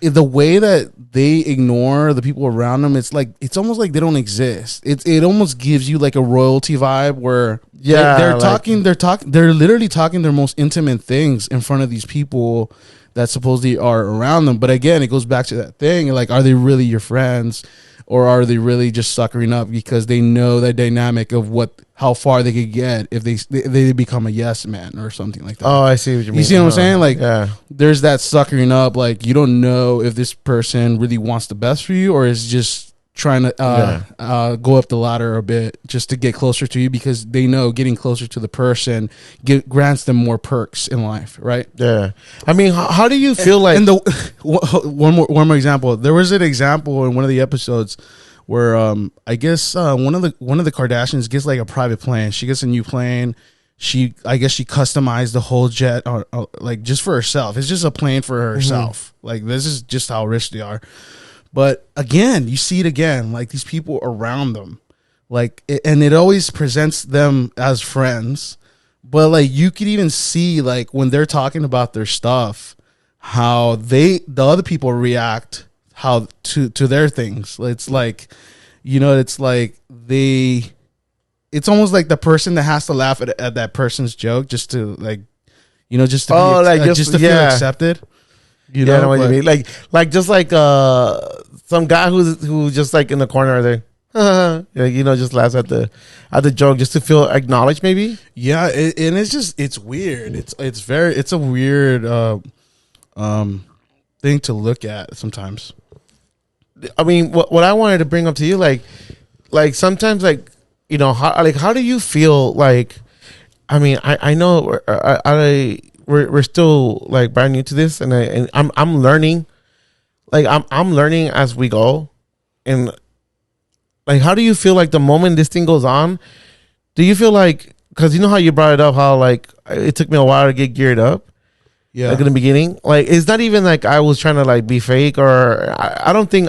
the way that they ignore the people around them, it's like, it's almost like they don't exist. It almost gives you like a royalty vibe where they're literally talking their most intimate things in front of these people that supposedly are around them. But again, it goes back to that thing, like, are they really your friends, or are they really just suckering up because they know the dynamic of how far they could get if they become a yes man or something like that? Oh, I see what you mean. You see what I'm saying? Like, there's that suckering up. Like, you don't know if this person really wants the best for you, or is just trying to go up the ladder a bit just to get closer to you, because they know getting closer to the person grants them more perks in life, right? Yeah. I mean, how do you feel like... And one more example. There was an example in one of the episodes where I guess one of the Kardashians gets like a private plane. She gets a new plane. I guess she customized the whole jet like just for herself. It's just a plane for herself. Mm-hmm. Like, this is just how rich they are. But again, you see it again, like, these people around them, like, and it always presents them as friends. But like, you could even see, like, when they're talking about their stuff, how the other people react to their things. It's like, you know, it's like it's almost like the person that has to laugh at that person's joke just to, like, you know, just to feel accepted. You know what you mean? Like just like some guy who's just like in the corner there. Just laughs at the joke just to feel acknowledged, maybe. Yeah, and it's weird. It's a weird thing to look at sometimes. I mean, what I wanted to bring up to you, like sometimes, how do you feel? Like, I mean, I know we're still like brand new to this, and I'm learning. Like I'm learning as we go, and like, how do you feel like the moment this thing goes on? Do you feel like, because you know how you brought it up, how like it took me a while to get geared up, like in the beginning. Like it's not even like I was trying to like be fake, or I don't think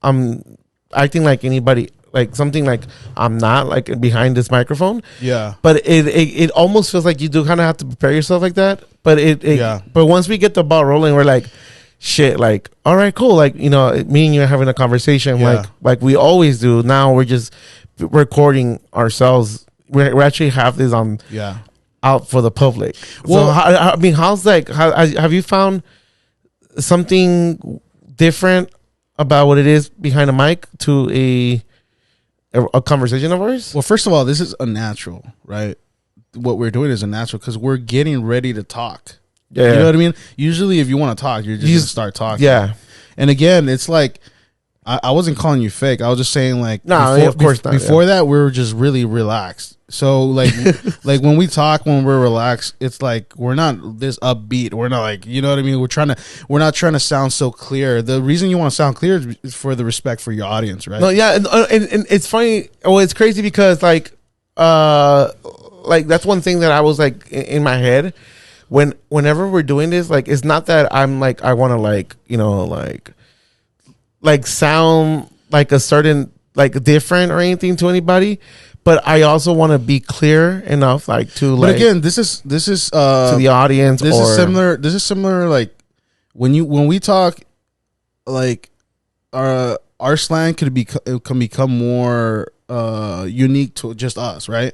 I'm acting like anybody, like something like I'm not like behind this microphone. Yeah, but it almost feels like you do kind of have to prepare yourself like that. But but once we get the ball rolling, we're like, shit, like, all right, cool. Like, me and you are having a conversation like we always do. Now we're just recording ourselves. We actually have this on out for the public. Well, so how's have you found something different about what it is behind a mic to a conversation of ours? Well, first of all, this is unnatural, right? What we're doing is unnatural because we're getting ready to talk. Yeah. You know what I mean? Usually if you want to talk, you're just going to start talking. Yeah. And again, it's like, I wasn't calling you fake. I was just saying like, of course not. Before that, we were just really relaxed. So like, like when we talk, when we're relaxed, it's like, we're not this upbeat. We're not like, you know what I mean? We're not trying to sound so clear. The reason you want to sound clear is for the respect for your audience, right? No, yeah. And it's funny. Well, it's crazy because like that's one thing that I was like in my head. Whenever we're doing this, like, it's not that I'm like, I want to like sound like a certain, like different or anything to anybody, but I also want to be clear enough, like to But again, this is to the audience. This is similar. Like when we talk, like our slang can become more unique to just us, right?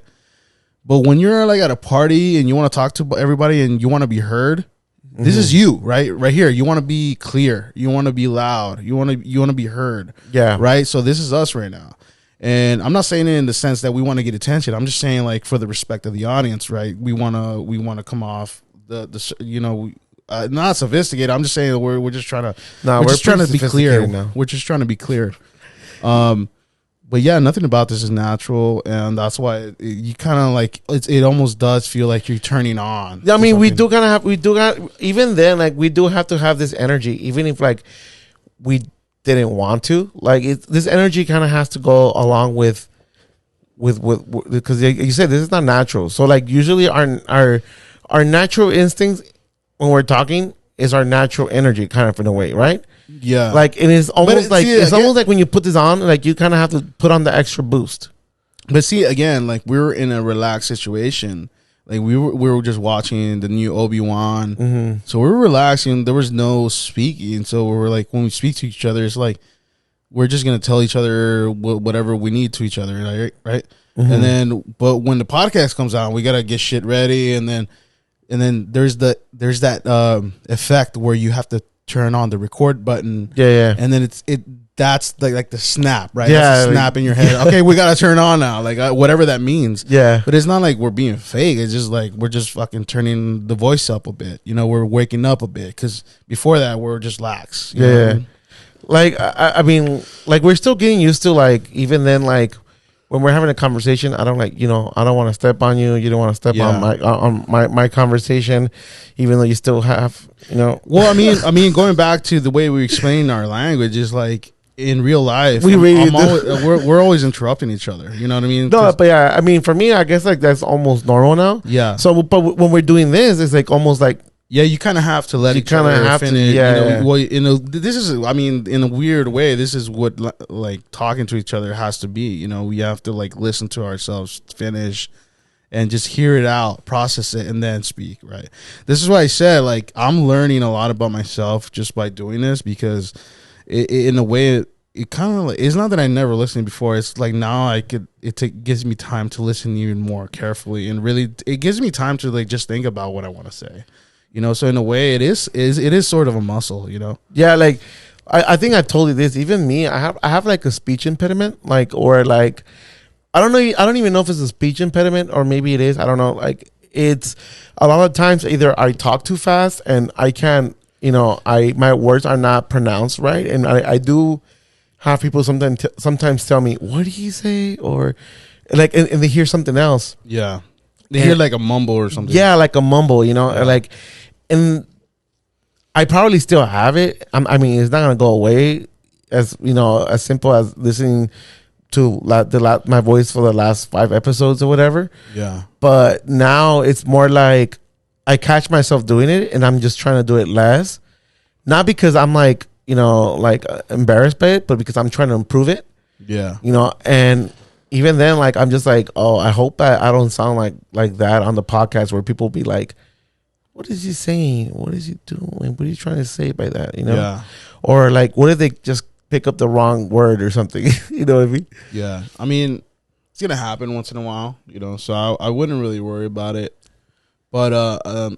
But when you're like at a party and you want to talk to everybody and you want to be heard, this is you, right? Right here. You want to be clear. You want to be loud. You want to be heard. Yeah. Right. So this is us right now. And I'm not saying it in the sense that we want to get attention. I'm just saying like for the respect of the audience, right? We want to come off not sophisticated. I'm just saying that we're just trying to we're just trying to be clear. Now. We're just trying to be clear. But yeah, nothing about this is natural, and that's why you kind of like it almost does feel like you're turning on. I mean, we do even then, like we do have to have this energy, even if like we didn't want to. Like this energy kind of has to go along with because you said this is not natural. So like usually our natural instincts when we're talking is our natural energy, kind of in a way, right? Yeah, like it is almost almost like when you put this on, like you kind of have to put on the extra boost. But see, again, like we were in a relaxed situation. Like we were just watching the new Obi-Wan, so we were relaxing. There was no speaking, so we were like, when we speak to each other, it's like we're just gonna tell each other whatever we need to each other, right? And then, but when the podcast comes out, we gotta get shit ready, and then there's that effect where you have to turn on the record button. Yeah. And then that's like the snap, right? Yeah. That's a snap in your head. Okay, we got to turn on now. Like whatever that means. Yeah. But it's not like we're being fake. It's just like we're just fucking turning the voice up a bit. We're waking up a bit because before that we're just lax. You know what I mean? Like, I mean, like we're still getting used to like, even then, like when we're having a conversation, I don't like, I don't want to step on you. You don't want to step on my conversation, even though you still have, Well, I mean, going back to the way we explain our language is like in real life, we're always interrupting each other. You know what I mean? No, but yeah, I mean, for me, I guess like that's almost normal now. Yeah. So, but when we're doing this, it's like almost like. Yeah, you kind of have to let each other finish. Well, this is, I mean, in a weird way, this is what like talking to each other has to be. We have to like listen to ourselves finish and just hear it out, process it, and then speak. Right. This is why I said like I'm learning a lot about myself just by doing this because, in a way, it kind of like it's not that I never listened before. It's like now it gives me time to listen even more carefully and really it gives me time to like just think about what I want to say. You know, so in a way, it is sort of a muscle. You know. Yeah, like I think I told you this. Even me, I have like a speech impediment, like or like I don't know. I don't even know if it's a speech impediment or maybe it is. I don't know. Like it's a lot of times either I talk too fast and I can't. You know, my words are not pronounced right, and I do have people sometimes tell me, "What did he say?" or like, and they hear something else. Yeah, they hear like a mumble or something. Yeah, like a mumble. You know, like, and I probably still have it. I mean, it's not gonna go away. As you know, as simple as listening to my voice for the last 5 episodes or whatever. Yeah, but now it's more like I catch myself doing it, and I'm just trying to do it less. Not because I'm like, you know, like embarrassed by it, but because I'm trying to improve it. Yeah. You know, and even then, like, I'm just like, oh, I hope that I don't sound like that on the podcast where people be like, what is he saying? What is he doing? What are you trying to say by that? You know? Yeah. Or like, what if they just pick up the wrong word or something? You know what I mean? Yeah. I mean, it's going to happen once in a while, you know, so I wouldn't really worry about it. But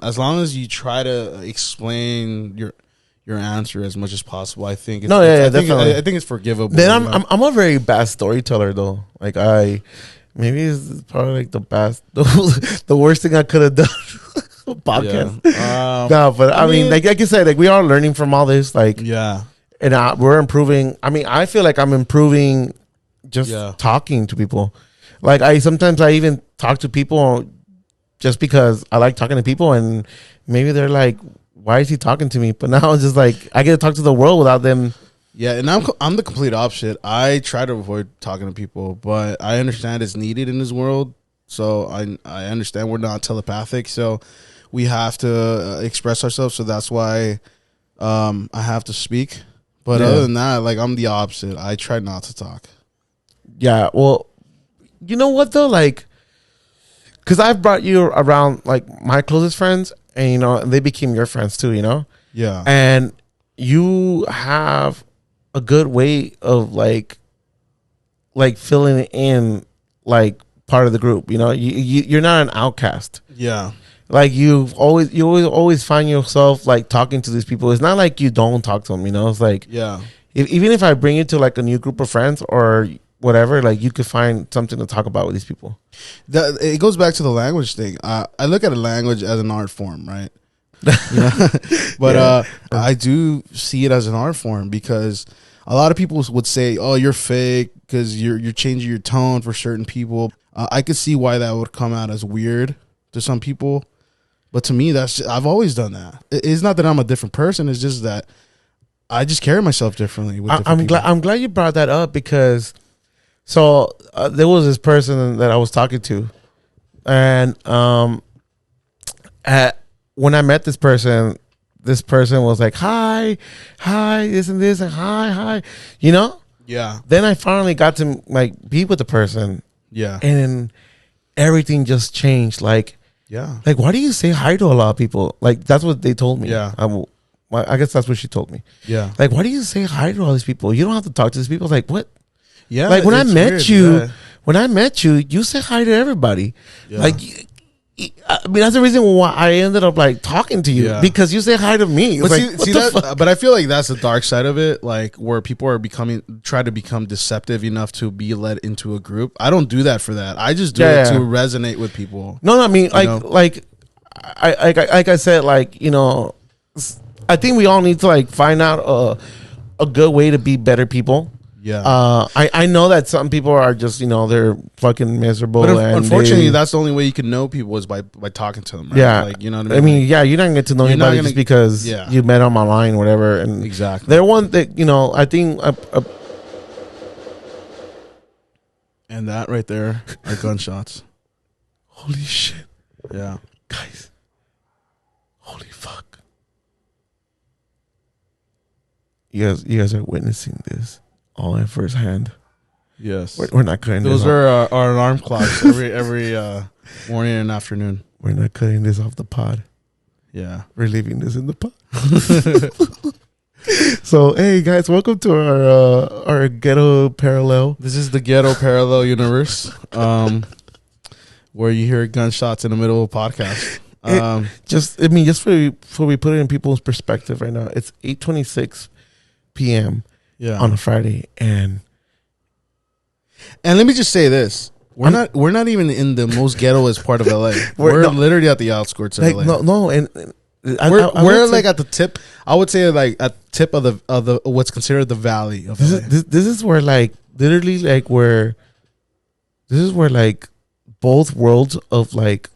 as long as you try to explain your answer as much as possible, I think I think it's forgivable. Then I'm a very bad storyteller though. Like maybe it's probably like the worst thing I could have done. Podcast. Yeah. No, but I mean, like I said, like we are learning from all this. Like yeah, and we're improving. I mean, I feel like I'm improving just talking to people. Like sometimes I even talk to people just because I like talking to people, and maybe they're like, why is he talking to me? But now it's just like I get to talk to the world without them. Yeah, and I'm the complete opposite. I try to avoid talking to people, but I understand it's needed in this world. So I understand we're not telepathic, so we have to express ourselves. So that's why I have to speak. But other than that, like I'm the opposite. I try not to talk. Yeah, well, you know what though, like. Because I've brought you around like my closest friends, and you know, and they became your friends too, you know? Yeah. And you have a good way of like filling in like part of the group, you know? You're not an outcast. Yeah. Like you always find yourself like talking to these people. It's not like you don't talk to them, you know? It's like even if I bring you to like a new group of friends or whatever, like you could find something to talk about with these people. It goes back to the language thing. I look at a language as an art form, right? You know? But I do see it as an art form because a lot of people would say, "Oh, you're fake because you're changing your tone for certain people." I could see why that would come out as weird to some people, but to me, I've always done that. It's not that I'm a different person. It's just that I just carry myself differently. I'm glad you brought that up because. So there was this person that I was talking to, and when I met this person was like, hi, this and this, and hi, you know? Yeah. Then I finally got to like be with the person. Yeah. And everything just changed. Like, like why do you say hi to a lot of people? Like that's what they told me. Yeah. I guess that's what she told me. Yeah. Like, why do you say hi to all these people? You don't have to talk to these people. I was like, what? Yeah, like when I met you, you said hi to everybody. Yeah. Like, I mean, that's the reason why I ended up like talking to you because you say hi to me. But but I feel like that's the dark side of it, like where people are try to become deceptive enough to be led into a group. I don't do that for that. I just do it to resonate with people. No, I mean, like I said, like you know, I think we all need to like find out a good way to be better people. Yeah. I know that some people are just, you know, they're fucking miserable. But unfortunately, that's the only way you can know people is by talking to them. Right? Yeah. Like, you know what I mean? I mean, yeah, you're not going to get to know anybody just because you met them online or whatever. And exactly. They're one that, you know, I think. And that right there are gunshots. Holy shit. Yeah. Guys. Holy fuck. You guys are witnessing this. All at first hand. Yes, we're not cutting. Those are our alarm clocks every morning and afternoon. We're not cutting this off the pod. Yeah, we're leaving this in the pod. So hey guys, welcome to our ghetto parallel. This is the ghetto parallel universe, where you hear gunshots in the middle of a podcast. Just for we put it in people's perspective right now, it's 8:26 p.m. On a Friday, and let me just say this: we're not even in the most ghettoest part of LA. We're literally at the outskirts of LA. We're like at the tip. I would say like at the tip of the what's considered the valley of LA. This is where like literally like where this is where like both worlds of like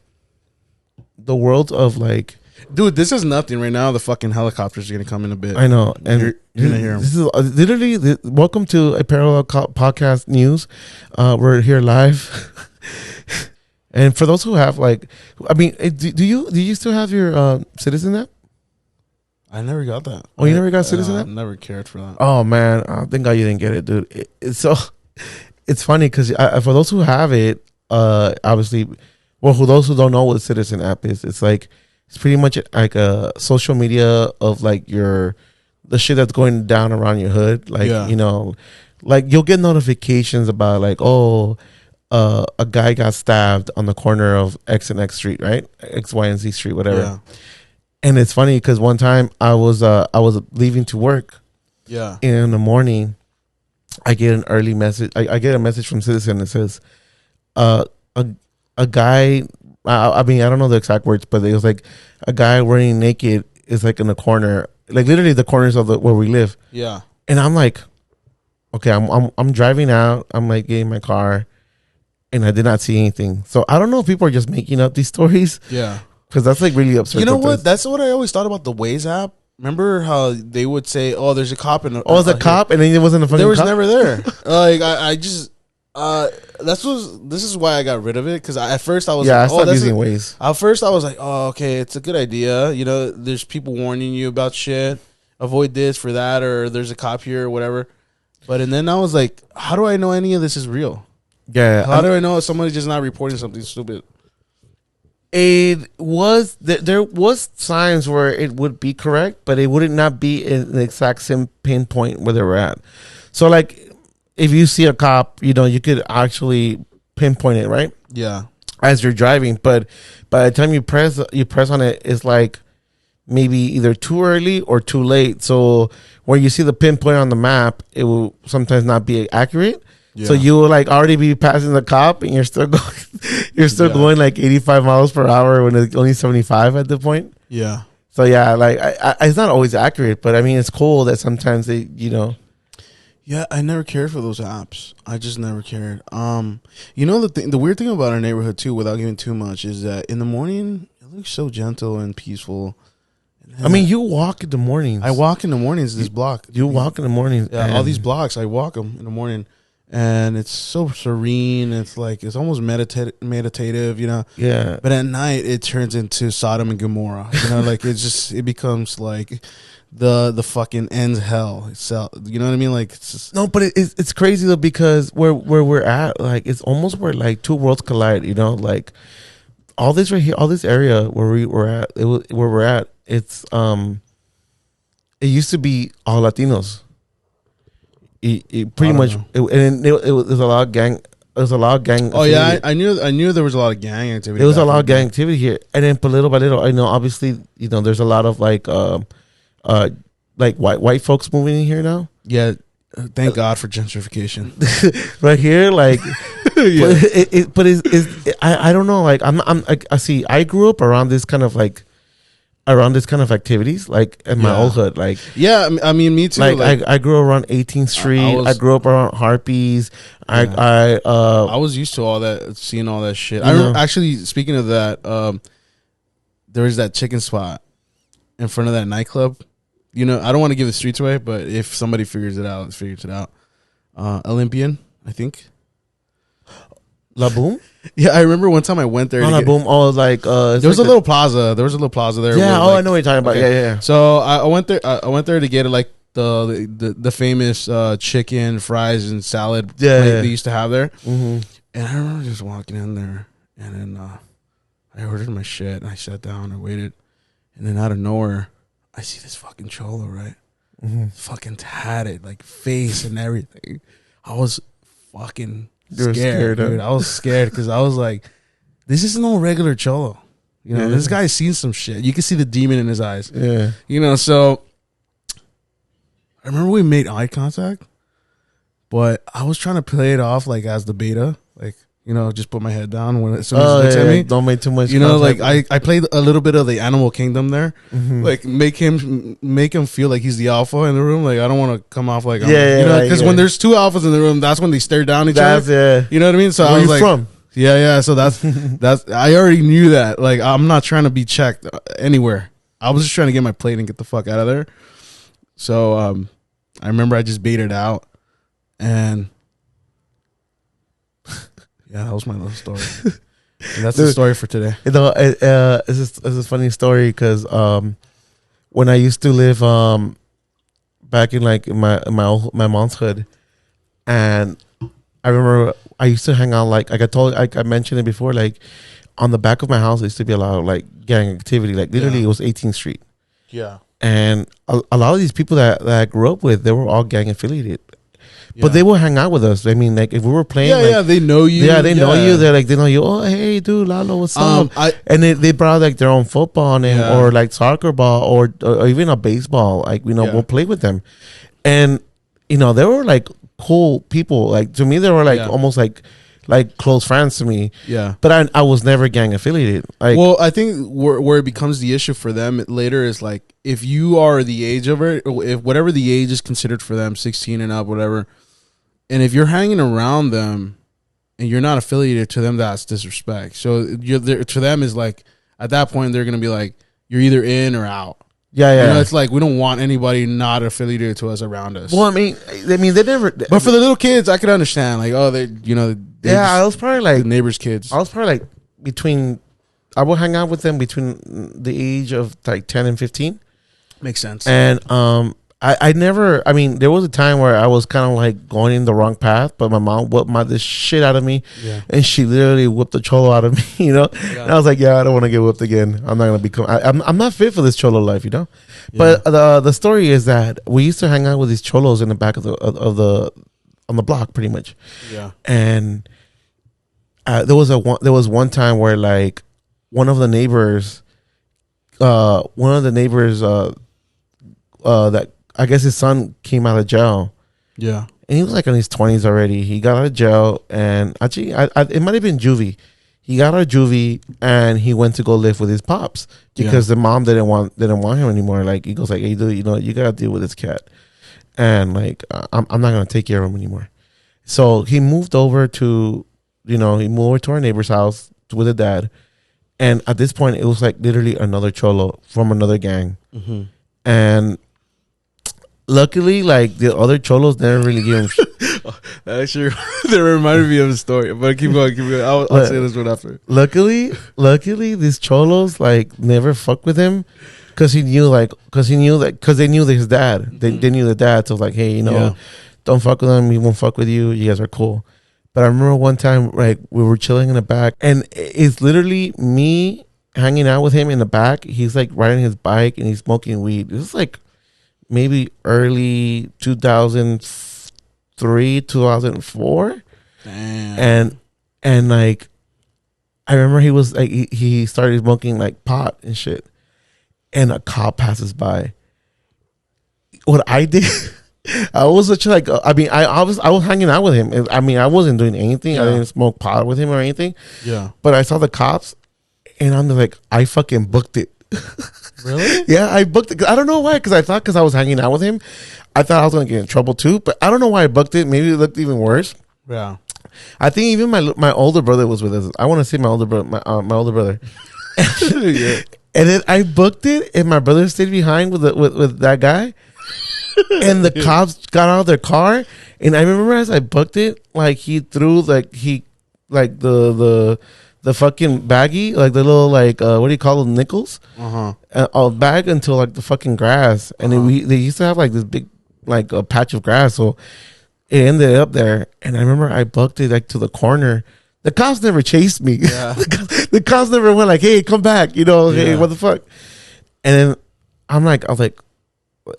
the world of like, dude, this is nothing right now. The fucking helicopters are gonna come in a bit. I know, and you're gonna hear them. This is literally welcome to a parallel podcast news. We're here live, and for those who have like, I mean, do you still have your Citizen app? I never got that. Oh, you never got Citizen app? Never cared for that. Oh man, thank God you didn't get it, dude. It's funny because for those who have it, obviously. Well, for those who don't know what the Citizen app is, it's pretty much like a social media of like the shit that's going down around your hood. Like, you know, like you'll get notifications about like, a guy got stabbed on the corner of X and X street, right? X, Y, and Z street, whatever. Yeah. And it's funny because one time I was leaving to work. Yeah. And in the morning, I get an early message. I get a message from Citizen that says, a guy, I mean, I don't know the exact words, but it was like a guy running naked is like in the corner, like literally the corners of where we live. Yeah. And I'm like, okay, I'm driving out. I'm like getting my car, and I did not see anything. So I don't know if people are just making up these stories. Yeah. Because that's like really absurd. You know what? That's what I always thought about the Waze app. Remember how they would say, "Oh, there's a cop in." It's a cop, and then it wasn't a fucking. There was cop? never there. Like I just. This is why I got rid of it, because at first I was I stopped using Waze. At first I was like, oh, okay, it's a good idea. You know, there's people warning you about shit. Avoid this for that, or there's a cop here or whatever. And then I was like, how do I know any of this is real? Yeah. How do I know if somebody's just not reporting something stupid? It was there was signs where it would be correct, but it would not be in the exact same pinpoint where they were at. So like, if you see a cop, you know, you could actually pinpoint it, right? Yeah. As you're driving, but by the time you press on it, it's like maybe either too early or too late. So when you see the pinpoint on the map, it will sometimes not be accurate. Yeah. So you will like already be passing the cop, and you're still going like 85 miles per hour when it's only 75 at the point. Yeah. So yeah, like it's not always accurate, but I mean it's cool that sometimes they, you know. Yeah, I never cared for those apps. I just never cared. You know the weird thing about our neighborhood too, without giving too much, is that in the morning it looks so gentle and peaceful. I mean, you walk in the mornings. I walk in the mornings. This block. You walk in the morning. Yeah, all these blocks. I walk them in the morning, and it's so serene. It's like it's almost meditative, you know. Yeah. But at night it turns into Sodom and Gomorrah. You know, like it becomes like. The fucking ends hell itself. You know what I mean? Like it's just, no, but it's crazy though, because where we're at, like it's almost where like two worlds collide. You know, like all this right here, all this area where we're at, where we're at, it's it used to be all Latinos. It pretty much, it was a lot of gang. It was a lot of gang. Oh yeah, I knew there was a lot of gang activity. There was a lot of gang activity here, and then little by little, I know obviously, you know, there's a lot of like white folks moving in here now. Yeah, thank God for gentrification. Right here, like, yeah. but I don't know. Like I see. I grew up around this kind of activities, like in my old hood. Like, yeah, I mean, me too. Like I grew up around 18th Street. I grew up around Harpies. Yeah. I was used to all that, seeing all that shit. I remember, actually, speaking of that, there was that chicken spot in front of that nightclub. You know, I don't want to give the streets away, but if somebody figures it out, Olympian, I think. La Boom? Yeah, I remember one time I went there. La Boom. Oh, like there was a little plaza. There was a little plaza there. Yeah. I know what you're talking about. Okay. Yeah. So I went there. I went there to get like the famous chicken, fries, and salad. They used to have there. Mm-hmm. And I remember just walking in there, and then I ordered my shit. And I sat down. I waited, and then out of nowhere, I see this fucking cholo, right? Mm-hmm. Fucking tatted, like face and everything. I was fucking scared, dude. I was scared because I was like, this is no regular cholo. You know, this guy's seen some shit. You can see the demon in his eyes. Yeah. You know, so I remember we made eye contact, but I was trying to play it off like as the beta, like, you know, just put my head down when as soon as he looks at me. Don't make too much. You know, like I played a little bit of the animal kingdom there, like make him feel like he's the alpha in the room. Like I don't want to come off like you know, because when there's two alphas in the room, that's when they stare down each other. You know what I mean? So I was like, from? Yeah. So that's I already knew that. Like I'm not trying to be checked anywhere. I was just trying to get my plate and get the fuck out of there. So I remember I just baited out, and yeah, that was my little story. And that's the story for today. You know, it's a funny story because when I used to live back in like my mom's hood, and I remember I used to hang out like I mentioned it before, like on the back of my house there used to be a lot of like gang activity. Like literally it was 18th Street. Yeah. And a lot of these people that I grew up with, they were all gang affiliated. But they would hang out with us. I mean, like if we were playing, they know you. Yeah, they know you. They're like, they know you. Oh, hey, dude, Lalo, what's up? And they brought like their own football or like soccer ball or even a baseball. Like we'll play with them, and you know they were like cool people. Like to me, they were like almost like close friends to me. Yeah. But I was never gang affiliated. Like, well, I think where it becomes the issue for them later is like if you are the age of it, or if whatever the age is considered for them, 16 and up, whatever. And if you're hanging around them and you're not affiliated to them, that's disrespect. So you're there, to them is like at that point they're gonna be like you're either in or out. Yeah. You know, it's like we don't want anybody not affiliated to us around us. Well, I mean they never. But for the little kids, I could understand. Like, oh, I was probably like the neighbors' kids. I was probably like I would hang out with them between the age of like 10 and 15. Makes sense. And I never. I mean, there was a time where I was kind of like going in the wrong path, but my mom whipped the shit out of me, and she literally whipped the cholo out of me. You know, and I was like, I don't want to get whipped again. I'm not gonna become. I'm not fit for this cholo life. You know, but the story is that we used to hang out with these cholos in the back of the on the block, pretty much. Yeah, and there was one time where like one of the neighbors that I guess his son came out of jail. Yeah. And he was like in his 20s already. He got out of jail, and actually it might have been juvie. He got out of juvie and he went to go live with his pops because the mom didn't want him anymore. Like he goes like, hey dude, you know, you gotta deal with this cat. And like I'm not gonna take care of him anymore. So he moved over to our neighbor's house with a dad. And at this point it was like literally another cholo from another gang. Mm-hmm. And luckily, like the other cholos never really give him shit. Actually, that reminded me of a story. But keep going. I'll say this one after. Luckily, these cholos like never fuck with him because they knew his dad. They knew the dad. So like, hey, you know, don't fuck with him. He won't fuck with you. You guys are cool. But I remember one time, like we were chilling in the back, and it's literally me hanging out with him in the back. He's like riding his bike and he's smoking weed. This is like maybe early 2003, 2004. Damn. And like I remember he was like he started smoking like pot and shit, and a cop passes by. What I did, I was such like I was hanging out with him. I mean, I wasn't doing anything. I didn't smoke pot with him or anything. Yeah. But I saw the cops, and I'm like, I fucking booked it. Really? Yeah, I booked it. I don't know why, because I was hanging out with him, I thought I was gonna get in trouble too. But I don't know why I booked it. Maybe it looked even worse. Yeah. I think even my older brother was with us. I want to see my older brother. My older brother. Yeah. And then I booked it, and my brother stayed behind with that guy. And the cops got out of their car, and I remember as I booked it, like he threw the fucking baggie, like the little what do you call them, nickels? A bag into like the fucking grass, and they used to have like this big like a patch of grass, so it ended up there. And I remember I booked it like to the corner. The cops never chased me. Yeah. the cops never went like, "Hey, come back," you know? Yeah. Hey, what the fuck? And then I was like,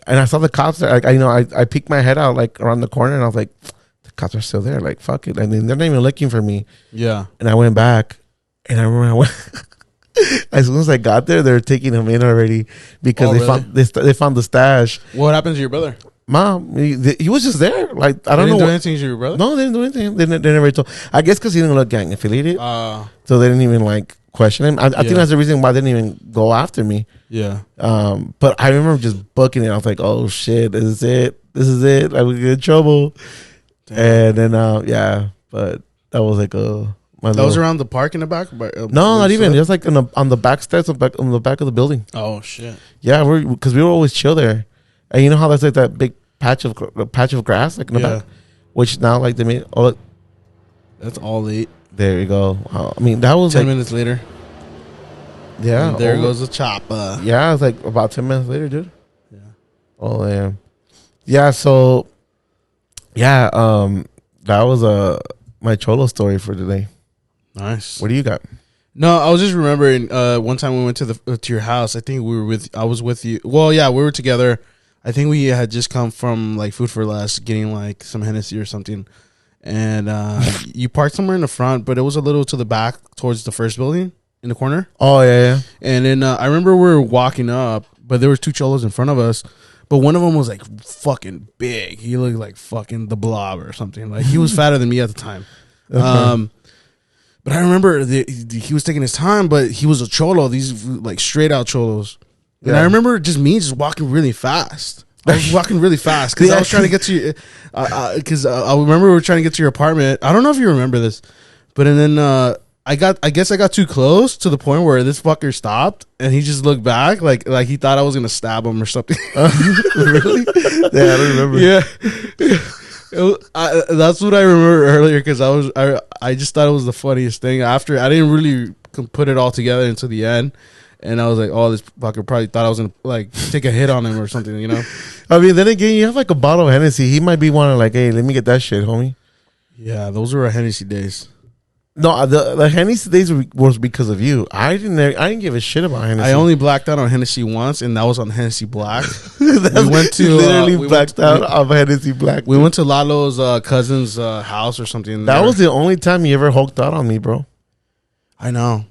and I saw the cops there. Like I peeked my head out like around the corner, and I was like, the cops are still there. Like fuck it. I mean, they're not even looking for me. Yeah. And I went back. And I remember As soon as I got there, they were taking him in already because they found the stash. What happened to your brother? Mom, he was just there. Like I don't know. They didn't do anything to your brother? No, they didn't do anything. They never told. I guess because he didn't look gang affiliated, so they didn't even like question him. I think that's the reason why they didn't even go after me. Yeah. But I remember just booking it. I was like, oh shit, this is it. This is it. I would get in trouble. Damn. And then but that was like was around the park in the back? No, not even. Just like on the back steps, on the back of the building. Oh shit. Yeah, because we were always chill there, and you know how that's like that big patch of grass like in the back, which now like they made all. That's all 8. There you go. I mean, that was 10 minutes later. Yeah, and there goes the chopper. Yeah, it's like about 10 minutes later, dude. Yeah. Oh yeah. Yeah. So. Yeah. That was my Cholo story for today. Nice. What do you got? No, I was just remembering one time we went to your house. I think I was with you. Well, yeah, we were together. I think we had just come from like Food for Less, getting like some Hennessy or something. And you parked somewhere in the front, but it was a little to the back towards the first building in the corner. Oh, yeah. And then I remember we were walking up, but there was 2 cholos in front of us. But one of them was like fucking big. He looked like fucking the Blob or something. Like he was fatter than me at the time. Okay. But I remember he was taking his time, but he was a cholo. These like straight out cholos. And I remember just walking really fast. I was walking really fast because I was trying to get to you. Because I remember we were trying to get to your apartment. I don't know if you remember this, but and then I guess I got too close to the point where this fucker stopped and he just looked back like he thought I was gonna stab him or something. Really? Yeah, I don't remember. Yeah. That's what I remember earlier because I just thought it was the funniest thing. After I didn't really put it all together until the end, and I was like, "Oh, this fucker probably thought I was gonna like take a hit on him or something," you know. I mean, then again, you have like a bottle of Hennessy. He might be wanting like, "Hey, let me get that shit, homie." Yeah, those were our Hennessy days. No, the Hennessy days was because of you. I didn't give a shit about Hennessy. I only blacked out on Hennessy once, and that was on Hennessy Black. We went to literally blacked out of Hennessy Black. We went to Lalo's cousin's house or something. That was the only time you ever hulked out on me, bro. I know.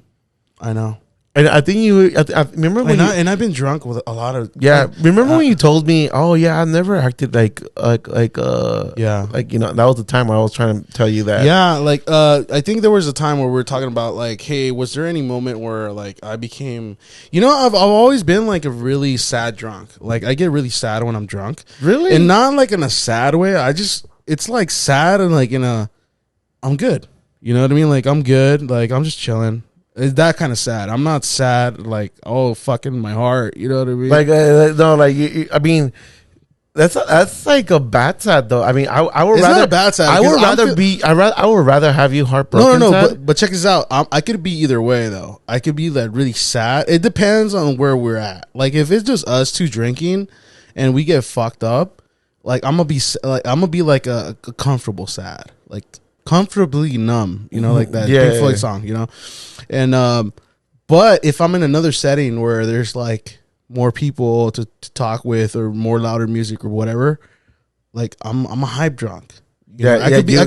And I think I remember when and I've been drunk with a lot of remember when you told me, oh yeah, I've never acted like you know, that was the time where I was trying to tell you that. Yeah, like I think there was a time where we were talking about like, hey, was there any moment where like I became, you know, I've always been like a really sad drunk. Like I get really sad when I'm drunk. Really? And not like in a sad way. It's like sad and like I'm good. You know what I mean? Like I'm good. Like I'm just chilling. It's that kind of sad. I'm not sad like, oh, fucking my heart. You know what I mean? Like no, like I mean, that's like a bad sad though. I mean, I would it's rather not a bad sad. I would rather have you heartbroken. No. But check this out. I could be either way though. I could be like really sad. It depends on where we're at. Like if it's just us 2 drinking, and we get fucked up, like I'm gonna be like a comfortable sad, like comfortably numb, you know, like that Pink Floyd song, you know. And but if I'm in another setting where there's like more people to talk with or more louder music or whatever, like I'm a hype drunk. I could be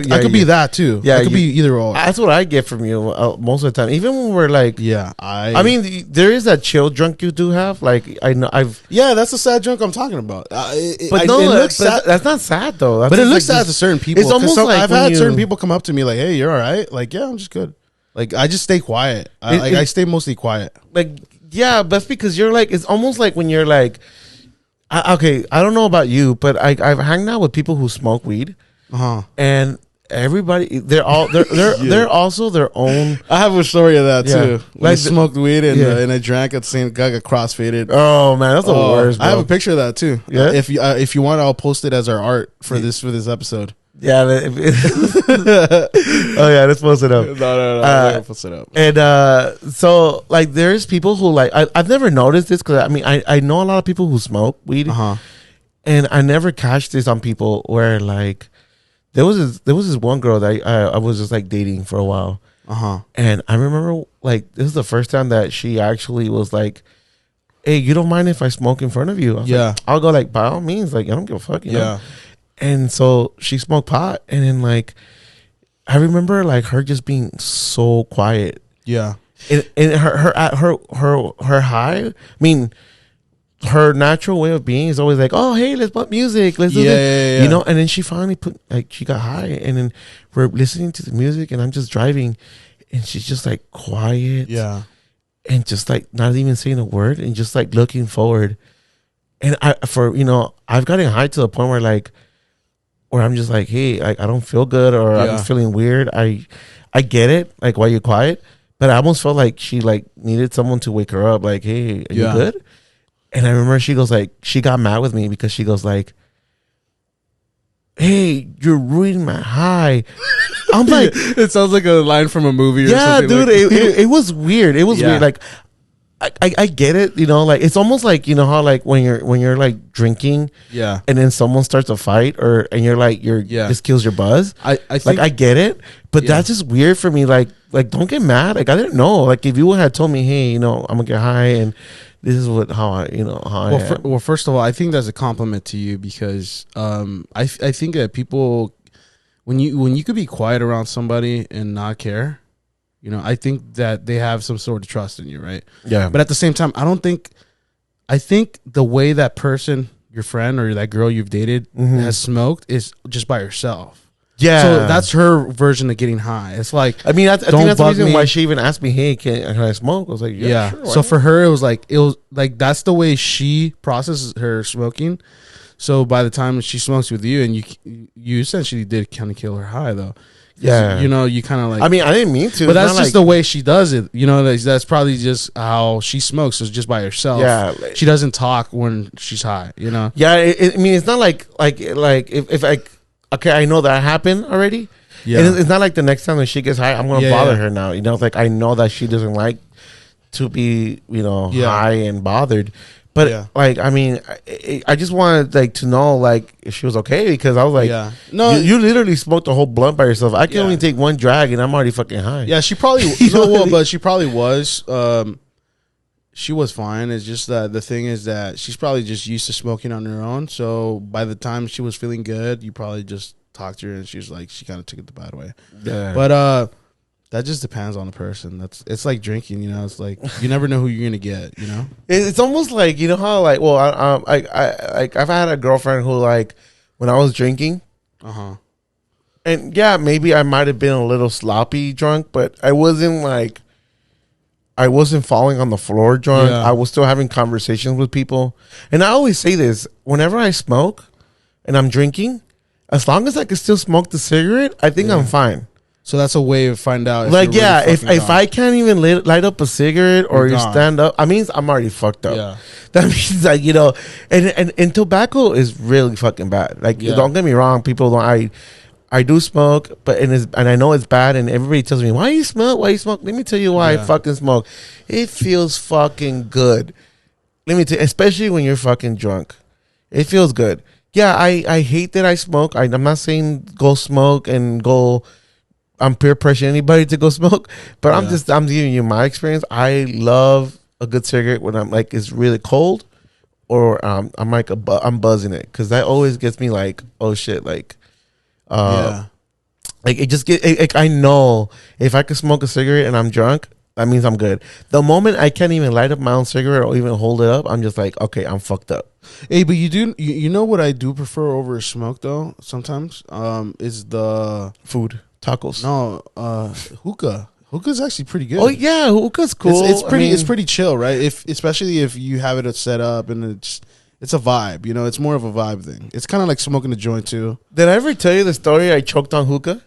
that too. Yeah, I could be either or. That's what I get from you most of the time. Even when we're like, I mean, there is that chill drunk you do have. Like I know that's the sad drunk I'm talking about. That's not sad though. But it looks sad to certain people. It's almost like I've had certain people come up to me like, "Hey, you're all right?" Like, yeah, I'm just good. Like I just stay quiet. I stay mostly quiet. Like yeah, that's because you're like, it's almost like when you're like, okay, I don't know about you, but I've hanged out with people who smoke weed. And everybody, they're also their own. I have a story of that too. Like I smoked weed and I drank at the same. Got crossfaded. Oh man, that's the worst. Bro. I have a picture of that too. Yeah, if you want, I'll post it as our art for this episode. Yeah. Oh yeah, let's post it up. No, post it up. And so like, there's people who like I've never noticed this because I mean I know a lot of people who smoke weed, and I never catch this on people where like. There was this one girl that I was just like dating for a while, and I remember like this is the first time that she actually was like, "Hey, you don't mind if I smoke in front of you?" I was like, I'll go like by all means, like I don't give a fuck, you know? And so she smoked pot, and then like I remember like her just being so quiet. Yeah, And her high. I mean, her natural way of being is always like, oh, hey, let's put music. Let's do this. Yeah. You know, and then she finally she got high, and then we're listening to the music, and I'm just driving, and she's just like quiet. Yeah. And just like not even saying a word and just like looking forward. And I've gotten high to the point where I'm just like, hey, I don't feel good, or I'm feeling weird. I get it, like, why you're quiet. But I almost felt like she like needed someone to wake her up. Like, hey, are you good? And I remember she goes like, she got mad with me because she goes like, hey, you're ruining my high. I'm like, it sounds like a line from a movie or something. Yeah, dude, it was weird. It was weird. Like, I get it, you know, like, it's almost like, you know how like when you're like drinking, and then someone starts a fight, and you're like, this kills your buzz. I think, like, I get it, but that's just weird for me. Like don't get mad. Like, I didn't know. Like, if you had told me, hey, you know, I'm gonna get high and this is how I am. Well, first of all, I think that's a compliment to you, because I think that people, when you could be quiet around somebody and not care, you know, I think that they have some sort of trust in you, right? Yeah. But at the same time, I think the way that person, your friend or that girl you've dated, has smoked is just by herself. Yeah. So that's her version of getting high. It's like, I mean, I think that's the reason why she even asked me, hey, can I smoke? I was like, yeah. Sure, so for her, it was like that's the way she processes her smoking. So by the time she smokes with you, and you essentially did kind of kill her high, though. Yeah. You know, you kind of like, I mean, I didn't mean to. But that's just the way she does it. You know, that's probably just how she smokes, is just by herself. Yeah. She doesn't talk when she's high, you know? Yeah. I mean, it's not like if okay, I know that happened already. Yeah. And it's not like the next time that she gets high, I'm going to bother her now. You know, it's like, I know that she doesn't like to be, you know, high and bothered. But like, I mean, I just wanted like to know like if she was okay, because I was like, no, you literally smoked the whole blunt by yourself. I can only take one drag and I'm already fucking high. Yeah, she probably but she probably was. She was fine. It's just that the thing is that she's probably just used to smoking on her own. So by the time she was feeling good, you probably just talked to her and she was like, she kind of took it the bad way. Yeah. But that just depends on the person. It's like drinking, you know. It's like you never know who you're gonna get, you know. It's almost like, you know how like, well, I've had a girlfriend who, like, when I was drinking, and yeah, maybe I might have been a little sloppy drunk, but I wasn't falling on the floor drunk. I was still having conversations with people. And I always say this, whenever I smoke and I'm drinking, as long as I can still smoke the cigarette, I think I'm fine. So that's a way to find out. If like, if I can't even light up a cigarette or you stand up, I mean, I'm already fucked up. Yeah. That means, like, you know, and tobacco is really fucking bad. Like, don't get me wrong, people don't. I do smoke, but and I know it's bad, and everybody tells me, why you smoke? Why you smoke? Let me tell you why I fucking smoke. It feels fucking good. Let me tell you, especially when you're fucking drunk. It feels good. Yeah, I hate that I smoke. I'm not saying go smoke and go, I'm peer pressuring anybody to go smoke, but I'm giving you my experience. I love a good cigarette when I'm like, it's really cold, or I'm like, I'm buzzing it, because that always gets me like, oh shit, like, like it just get. I know if I can smoke a cigarette and I'm drunk, that means I'm good. The moment I can't even light up my own cigarette or even hold it up, I'm just like, okay, I'm fucked up. Hey, but you know what I do prefer over smoke though? Sometimes is the food, tacos. No, hookah. Hookah's actually pretty good. Oh yeah, hookah's cool. It's pretty chill, right? Especially if you have it set up and it's a vibe, you know. It's more of a vibe thing. It's kind of like smoking a joint too. Did I ever tell you the story I choked on hookah?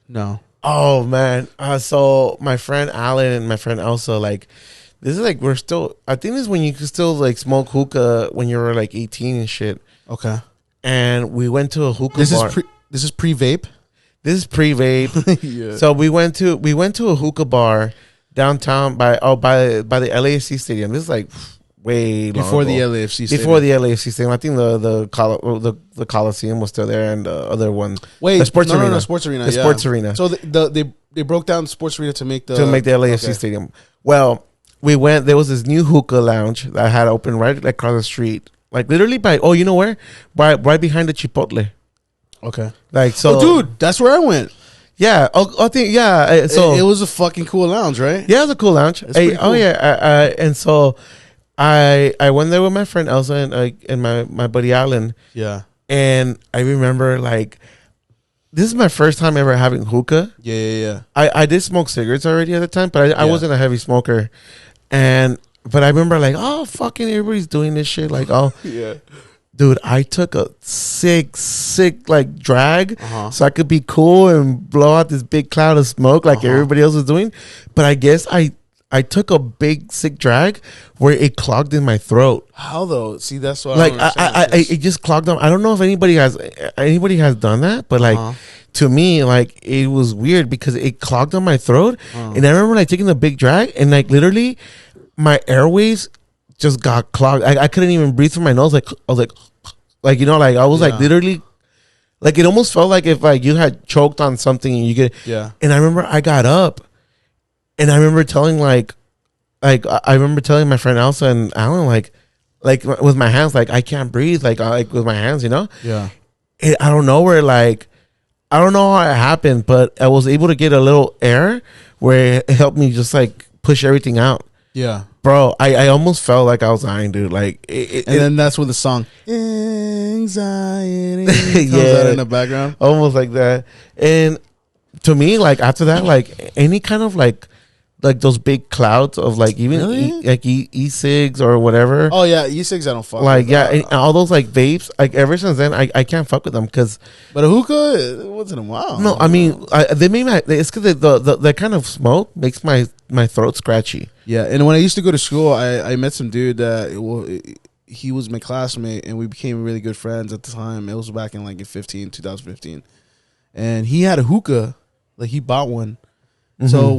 No. Oh man. So my friend Alan and my friend Elsa, like, this is like, I think this is when you can still like smoke hookah when you were like 18 and shit. Okay. And we went to a hookah bar. This is pre-vape? This is pre-vape. Yeah. So we went to a hookah bar downtown by the LAFC stadium. This is like way before the LAFC stadium. I think the Coliseum was still there, and the other one, the sports arena. Sports arena. The sports arena. So they broke down the sports arena to make the LAFC stadium. Well, we went. There was this new hookah lounge that had opened right across the street, like literally you know where? Right behind the Chipotle. Okay. Like, so, dude, that's where I went. Yeah. I think So it was a fucking cool lounge, right? Yeah, it was a cool lounge. Cool. Oh yeah. And so I went there with my friend Elsa and my buddy Alan. Yeah. And I remember like this is my first time ever having hookah. Yeah. I did smoke cigarettes already at the time, but I wasn't a heavy smoker. But I remember like, oh, fucking everybody's doing this shit. Like, oh, yeah. Dude, I took a sick like drag so I could be cool and blow out this big cloud of smoke like everybody else was doing. But I guess I took a big sick drag where it clogged in my throat. How though? See, that's what like I it just clogged up. I don't know if anybody has done that, but like to me, like it was weird because it clogged on my throat. And I remember like taking the big drag and like literally my airways just got clogged. I couldn't even breathe through my nose. Like I was like you know, like I was like literally, like it almost felt like if like you had choked on something and you get And I remember I got up, and I remember telling I remember telling my friend Elsa and Alan like with my hands like I can't breathe like with my hands, you know. Yeah. I don't know where like I don't know how it happened, but I was able to get a little air where it helped me just like push everything out. Yeah. Bro, I almost felt like I was dying, dude. Like, then that's where the song "Anxiety" comes out in the background, almost like that. And to me, like after that, like any kind of like those big clouds of like even e-cigs or whatever. Oh yeah, e-cigs I don't fuck. Like with and all those like vapes. Like ever since then, I can't fuck with them because. But a hookah, it wasn't a while. No, I mean they made it's because the kind of smoke makes my throat scratchy. Yeah, and when I used to go to school, I met some dude that he was my classmate, and we became really good friends at the time. It was back in like 2015, and he had a hookah, like he bought one. So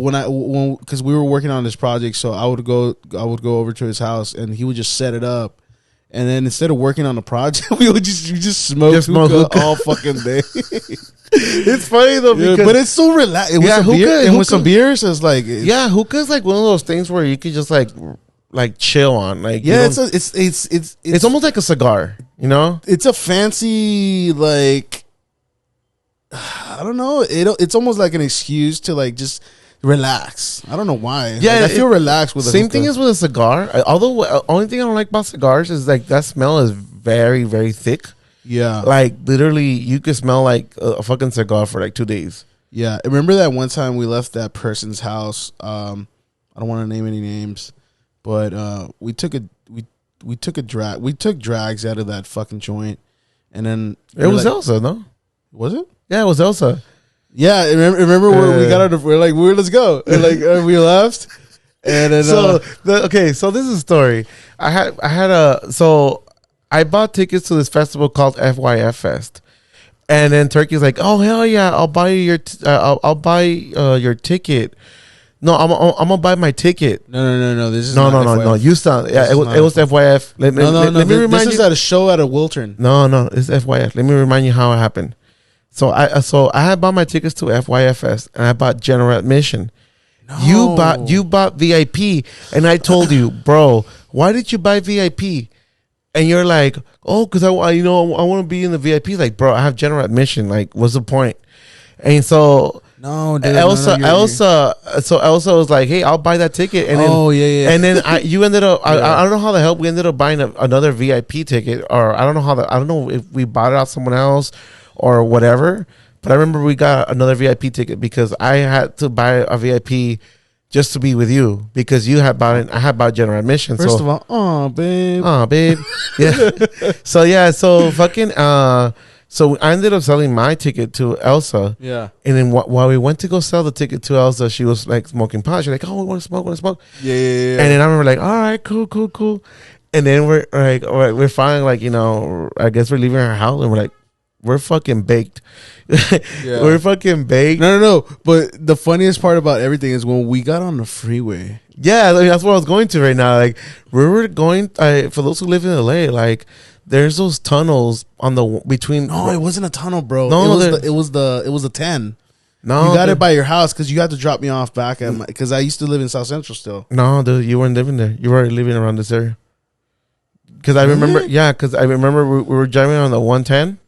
because we were working on this project, so I would go over to his house, and he would just set it up, and then instead of working on the project, we just smoke hookah all fucking day. It's funny though, but it's so relaxed. With some beers, it's like hookah is like one of those things where you could just like chill on. Like it's almost like a cigar, you know. It's a fancy like. I don't know. It's almost like an excuse to like just relax. I don't know why. Yeah, like, I feel relaxed with a same hookah. thing as with a cigar. Although only thing I don't like about cigars is like that smell is very very thick. Yeah, like literally you could smell like a fucking cigar for like 2 days. Yeah, I remember that one time we left that person's house. I don't want to name any names, but we took drags out of that fucking joint, and then it was Elsa, no? Was it? Yeah, it was Elsa. Yeah, I remember when we got out. We're like, let's go. And like we left, and then so this is a story. I bought tickets to this festival called FYF Fest, and then Turkey's like, oh hell yeah, I'll buy you I'll buy your ticket. No, I'm gonna buy my ticket. No. This is no. You sound it was FYF. Let me remind you. This is at a show at a Wiltern. No, it's FYF. Let me remind you how it happened. So I had bought my tickets to FYFS and I bought general admission. No. You bought VIP, and I told you, bro, why did you buy VIP? And you're like, oh, because I want to be in the VIP. Like, bro, I have general admission. Like, what's the point? And so Elsa was like, hey, I'll buy that ticket. And and then you ended up. I don't know how the hell we ended up buying another VIP ticket, or I don't know if we bought it off someone else or whatever. But I remember we got another VIP ticket because I had to buy a VIP just to be with you because you had bought it. I had bought general admission. First of all, oh babe, yeah. So fucking. So I ended up selling my ticket to Elsa. Yeah. And then while we went to go sell the ticket to Elsa, she was like smoking pot. She's like, oh, we want to smoke. Yeah. And then I remember like, all right, cool. And then we're like, all right, we're finally like, I guess we're leaving our house and we're like, we're fucking baked. Yeah. We're fucking baked. No. But the funniest part about everything is when we got on the freeway. Yeah, like, that's what I was going to right now. Like, we were going, for those who live in LA, like, there's those tunnels on the between. No, it wasn't a tunnel, bro. No, it was the 10. No, you got it by your house because you had to drop me off back at because I used to live in South Central still. No, dude, you weren't living there. You were already living around this area. Because I remember, we were driving on the 110,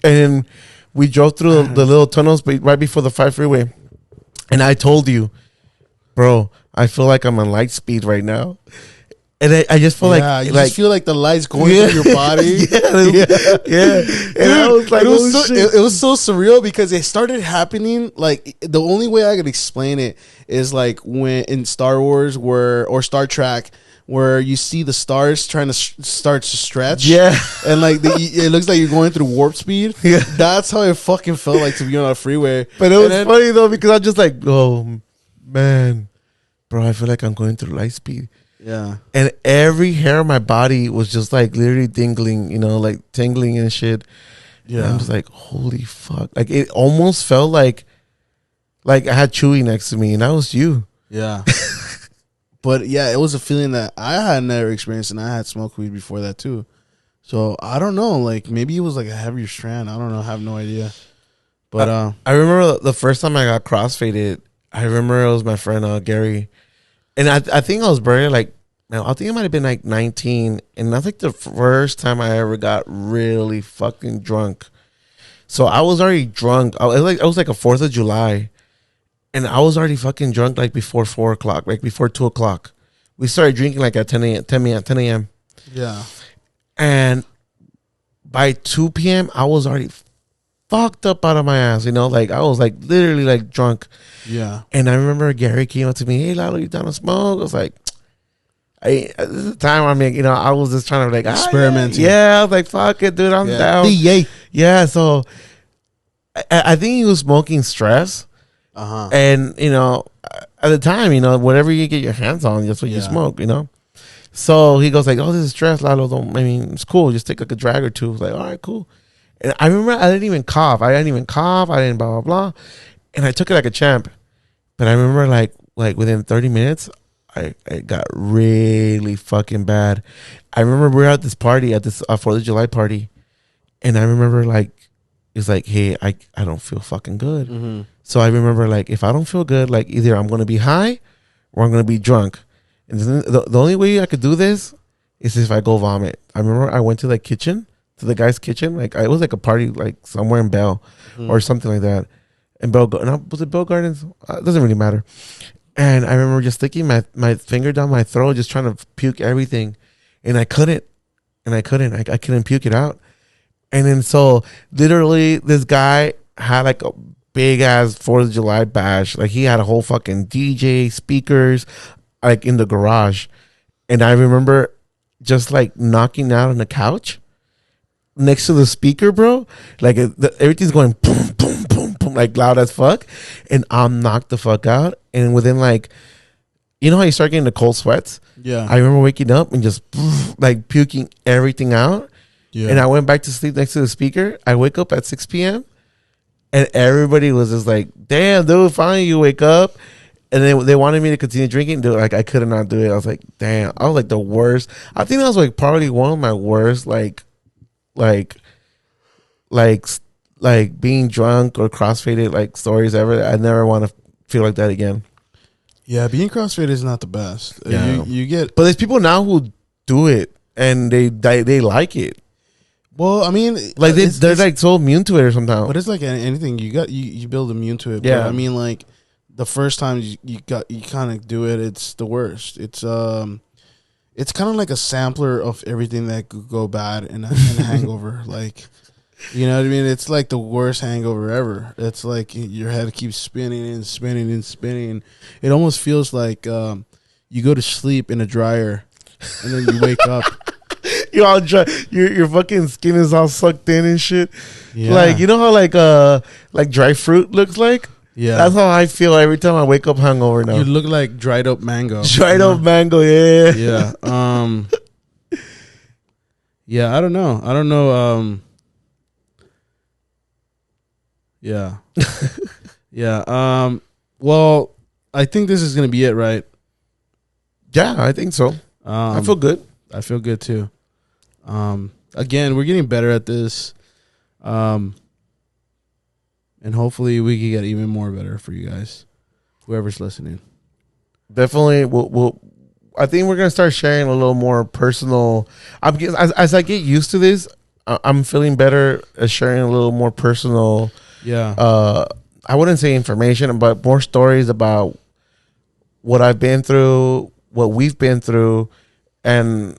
and we drove through the little tunnels right before the 5 freeway. And I told you, bro, I feel like I'm on light speed right now. And I just feel you just feel like the lights going through your body. Yeah. And dude, I was like, it was so surreal because it started happening. Like, the only way I could explain it is like when in Star Wars or Star Trek, where you see the stars trying to start to stretch. Yeah. And like it looks like you're going through warp speed. Yeah. That's how it fucking felt like to be on a freeway. But it was funny though, because I'm just like, oh man, bro, I feel like I'm going through light speed. Yeah. And every hair on my body was just like literally tingling, like tingling and shit. Yeah. And I'm just like, holy fuck. Like it almost felt like I had Chewy next to me and that was you. Yeah. But yeah, it was a feeling that I had never experienced, and I had smoked weed before that too. So I don't know, like maybe it was like a heavier strand. I don't know. I have no idea. But I remember the first time I got crossfaded. I remember it was my friend Gary, and I think I was barely like, I think it might have been like 19, and that's like the first time I ever got really fucking drunk. So I was already drunk. I was like a 4th of July. And I was already fucking drunk like before 4 o'clock, like before 2 o'clock. We started drinking like at 10 a.m. Yeah. And by 2 p.m., I was already fucked up out of my ass, like I was like literally like drunk. Yeah. And I remember Gary came up to me, hey, Lalo, you down to smoke? I was like, this is the time I was just trying to like experimenting. Yeah, I was like, fuck it, dude, I'm down. Yay. Yeah, so I think he was smoking stress. Uh-huh. And, at the time, whatever you get your hands on, that's what you smoke, So he goes like, oh, this is stress, Lalo. It's cool. Just take like a drag or two. I was like, all right, cool. And I remember I didn't even cough. I didn't blah, blah, blah. And I took it like a champ. But I remember like within 30 minutes, I got really fucking bad. I remember we were at this party, at this 4th of July party. And I remember like, it's like, hey, I don't feel fucking good. Mm-hmm. So I remember, like, if I don't feel good, like, either I'm going to be high or I'm going to be drunk. And the only way I could do this is if I go vomit. I remember I went to the kitchen, to the guy's kitchen. Like, it was like a party, like, somewhere in Bell or something like that. And was it Bell Gardens? It doesn't really matter. And I remember just sticking my finger down my throat, just trying to puke everything. And I couldn't. I couldn't puke it out. And then so, literally, this guy had, like, a big ass 4th of July bash. Like he had a whole fucking DJ speakers like in the garage. And I remember just like knocking out on the couch next to the speaker, bro. Like everything's going boom, boom, boom, boom, like loud as fuck. And I'm knocked the fuck out. And within like, how you start getting the cold sweats? Yeah. I remember waking up and just like puking everything out. Yeah. And I went back to sleep next to the speaker. I wake up at 6 p.m. And everybody was just like, damn, dude, finally you wake up. And then they wanted me to continue drinking. Dude, like, I could not do it. I was like, damn. I was like the worst. I think that was like probably one of my worst, like being drunk or crossfaded, like stories ever. I never want to feel like that again. Yeah, being crossfaded is not the best. Yeah. You get. But there's people now who do it and they like it. Well, I mean, like they're like so immune to it or something. But it's like anything, you build immune to it. Yeah, but I mean, like the first time you kind of do it, it's the worst. It's kind of like a sampler of everything that could go bad in a hangover. Like, you know what I mean? It's like the worst hangover ever. It's like your head keeps spinning and spinning and spinning. It almost feels like you go to sleep in a dryer and then you wake up. You're all dry. Your fucking skin is all sucked in and shit. Yeah. Like, you know how like dry fruit looks like? Yeah. That's how I feel every time I wake up hungover now. You look like dried up mango. Dried up mango, yeah. Yeah. Yeah, I don't know. Yeah. Yeah. Well, I think this is gonna be it, right? Yeah, I think so. I feel good. I feel good too. Again, we're getting better at this. And hopefully we can get even more better for you guys, whoever's listening. Definitely, we'll I think we're gonna start sharing a little more personal. As I get used to this, I'm feeling better sharing a little more personal. Yeah. I wouldn't say information, but more stories about what I've been through, what we've been through, and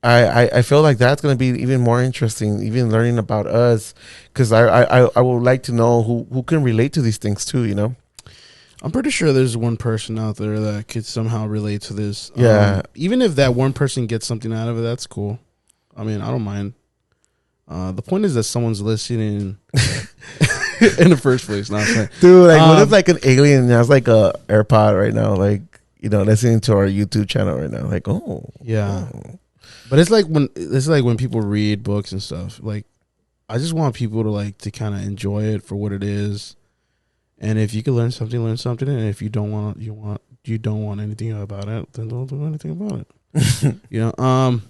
I feel like that's going to be even more interesting, even learning about us, because I would like to know who can relate to these things too, you know? I'm pretty sure there's one person out there that could somehow relate to this. Yeah. Even if that one person gets something out of it, that's cool. I mean, I don't mind. The point is that someone's listening in the first place. Not saying, dude. Like, what if like an alien has like a AirPod right now, like, you know, listening to our YouTube channel right now? Like, oh, yeah. But it's like when people read books and stuff. Like, I just want people to like to kind of enjoy it for what it is. And if you can learn something, learn something. And if you don't want anything about it, then don't do anything about it. You know.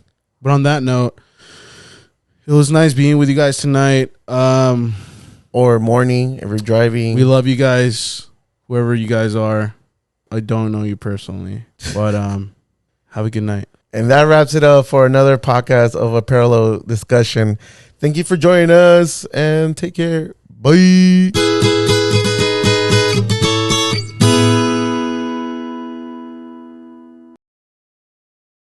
But on that note, it was nice being with you guys tonight. Or morning if you're driving. We love you guys, whoever you guys are. I don't know you personally, but have a good night. And that wraps it up for another podcast of A Parallel Discussion. Thank you for joining us and take care. Bye.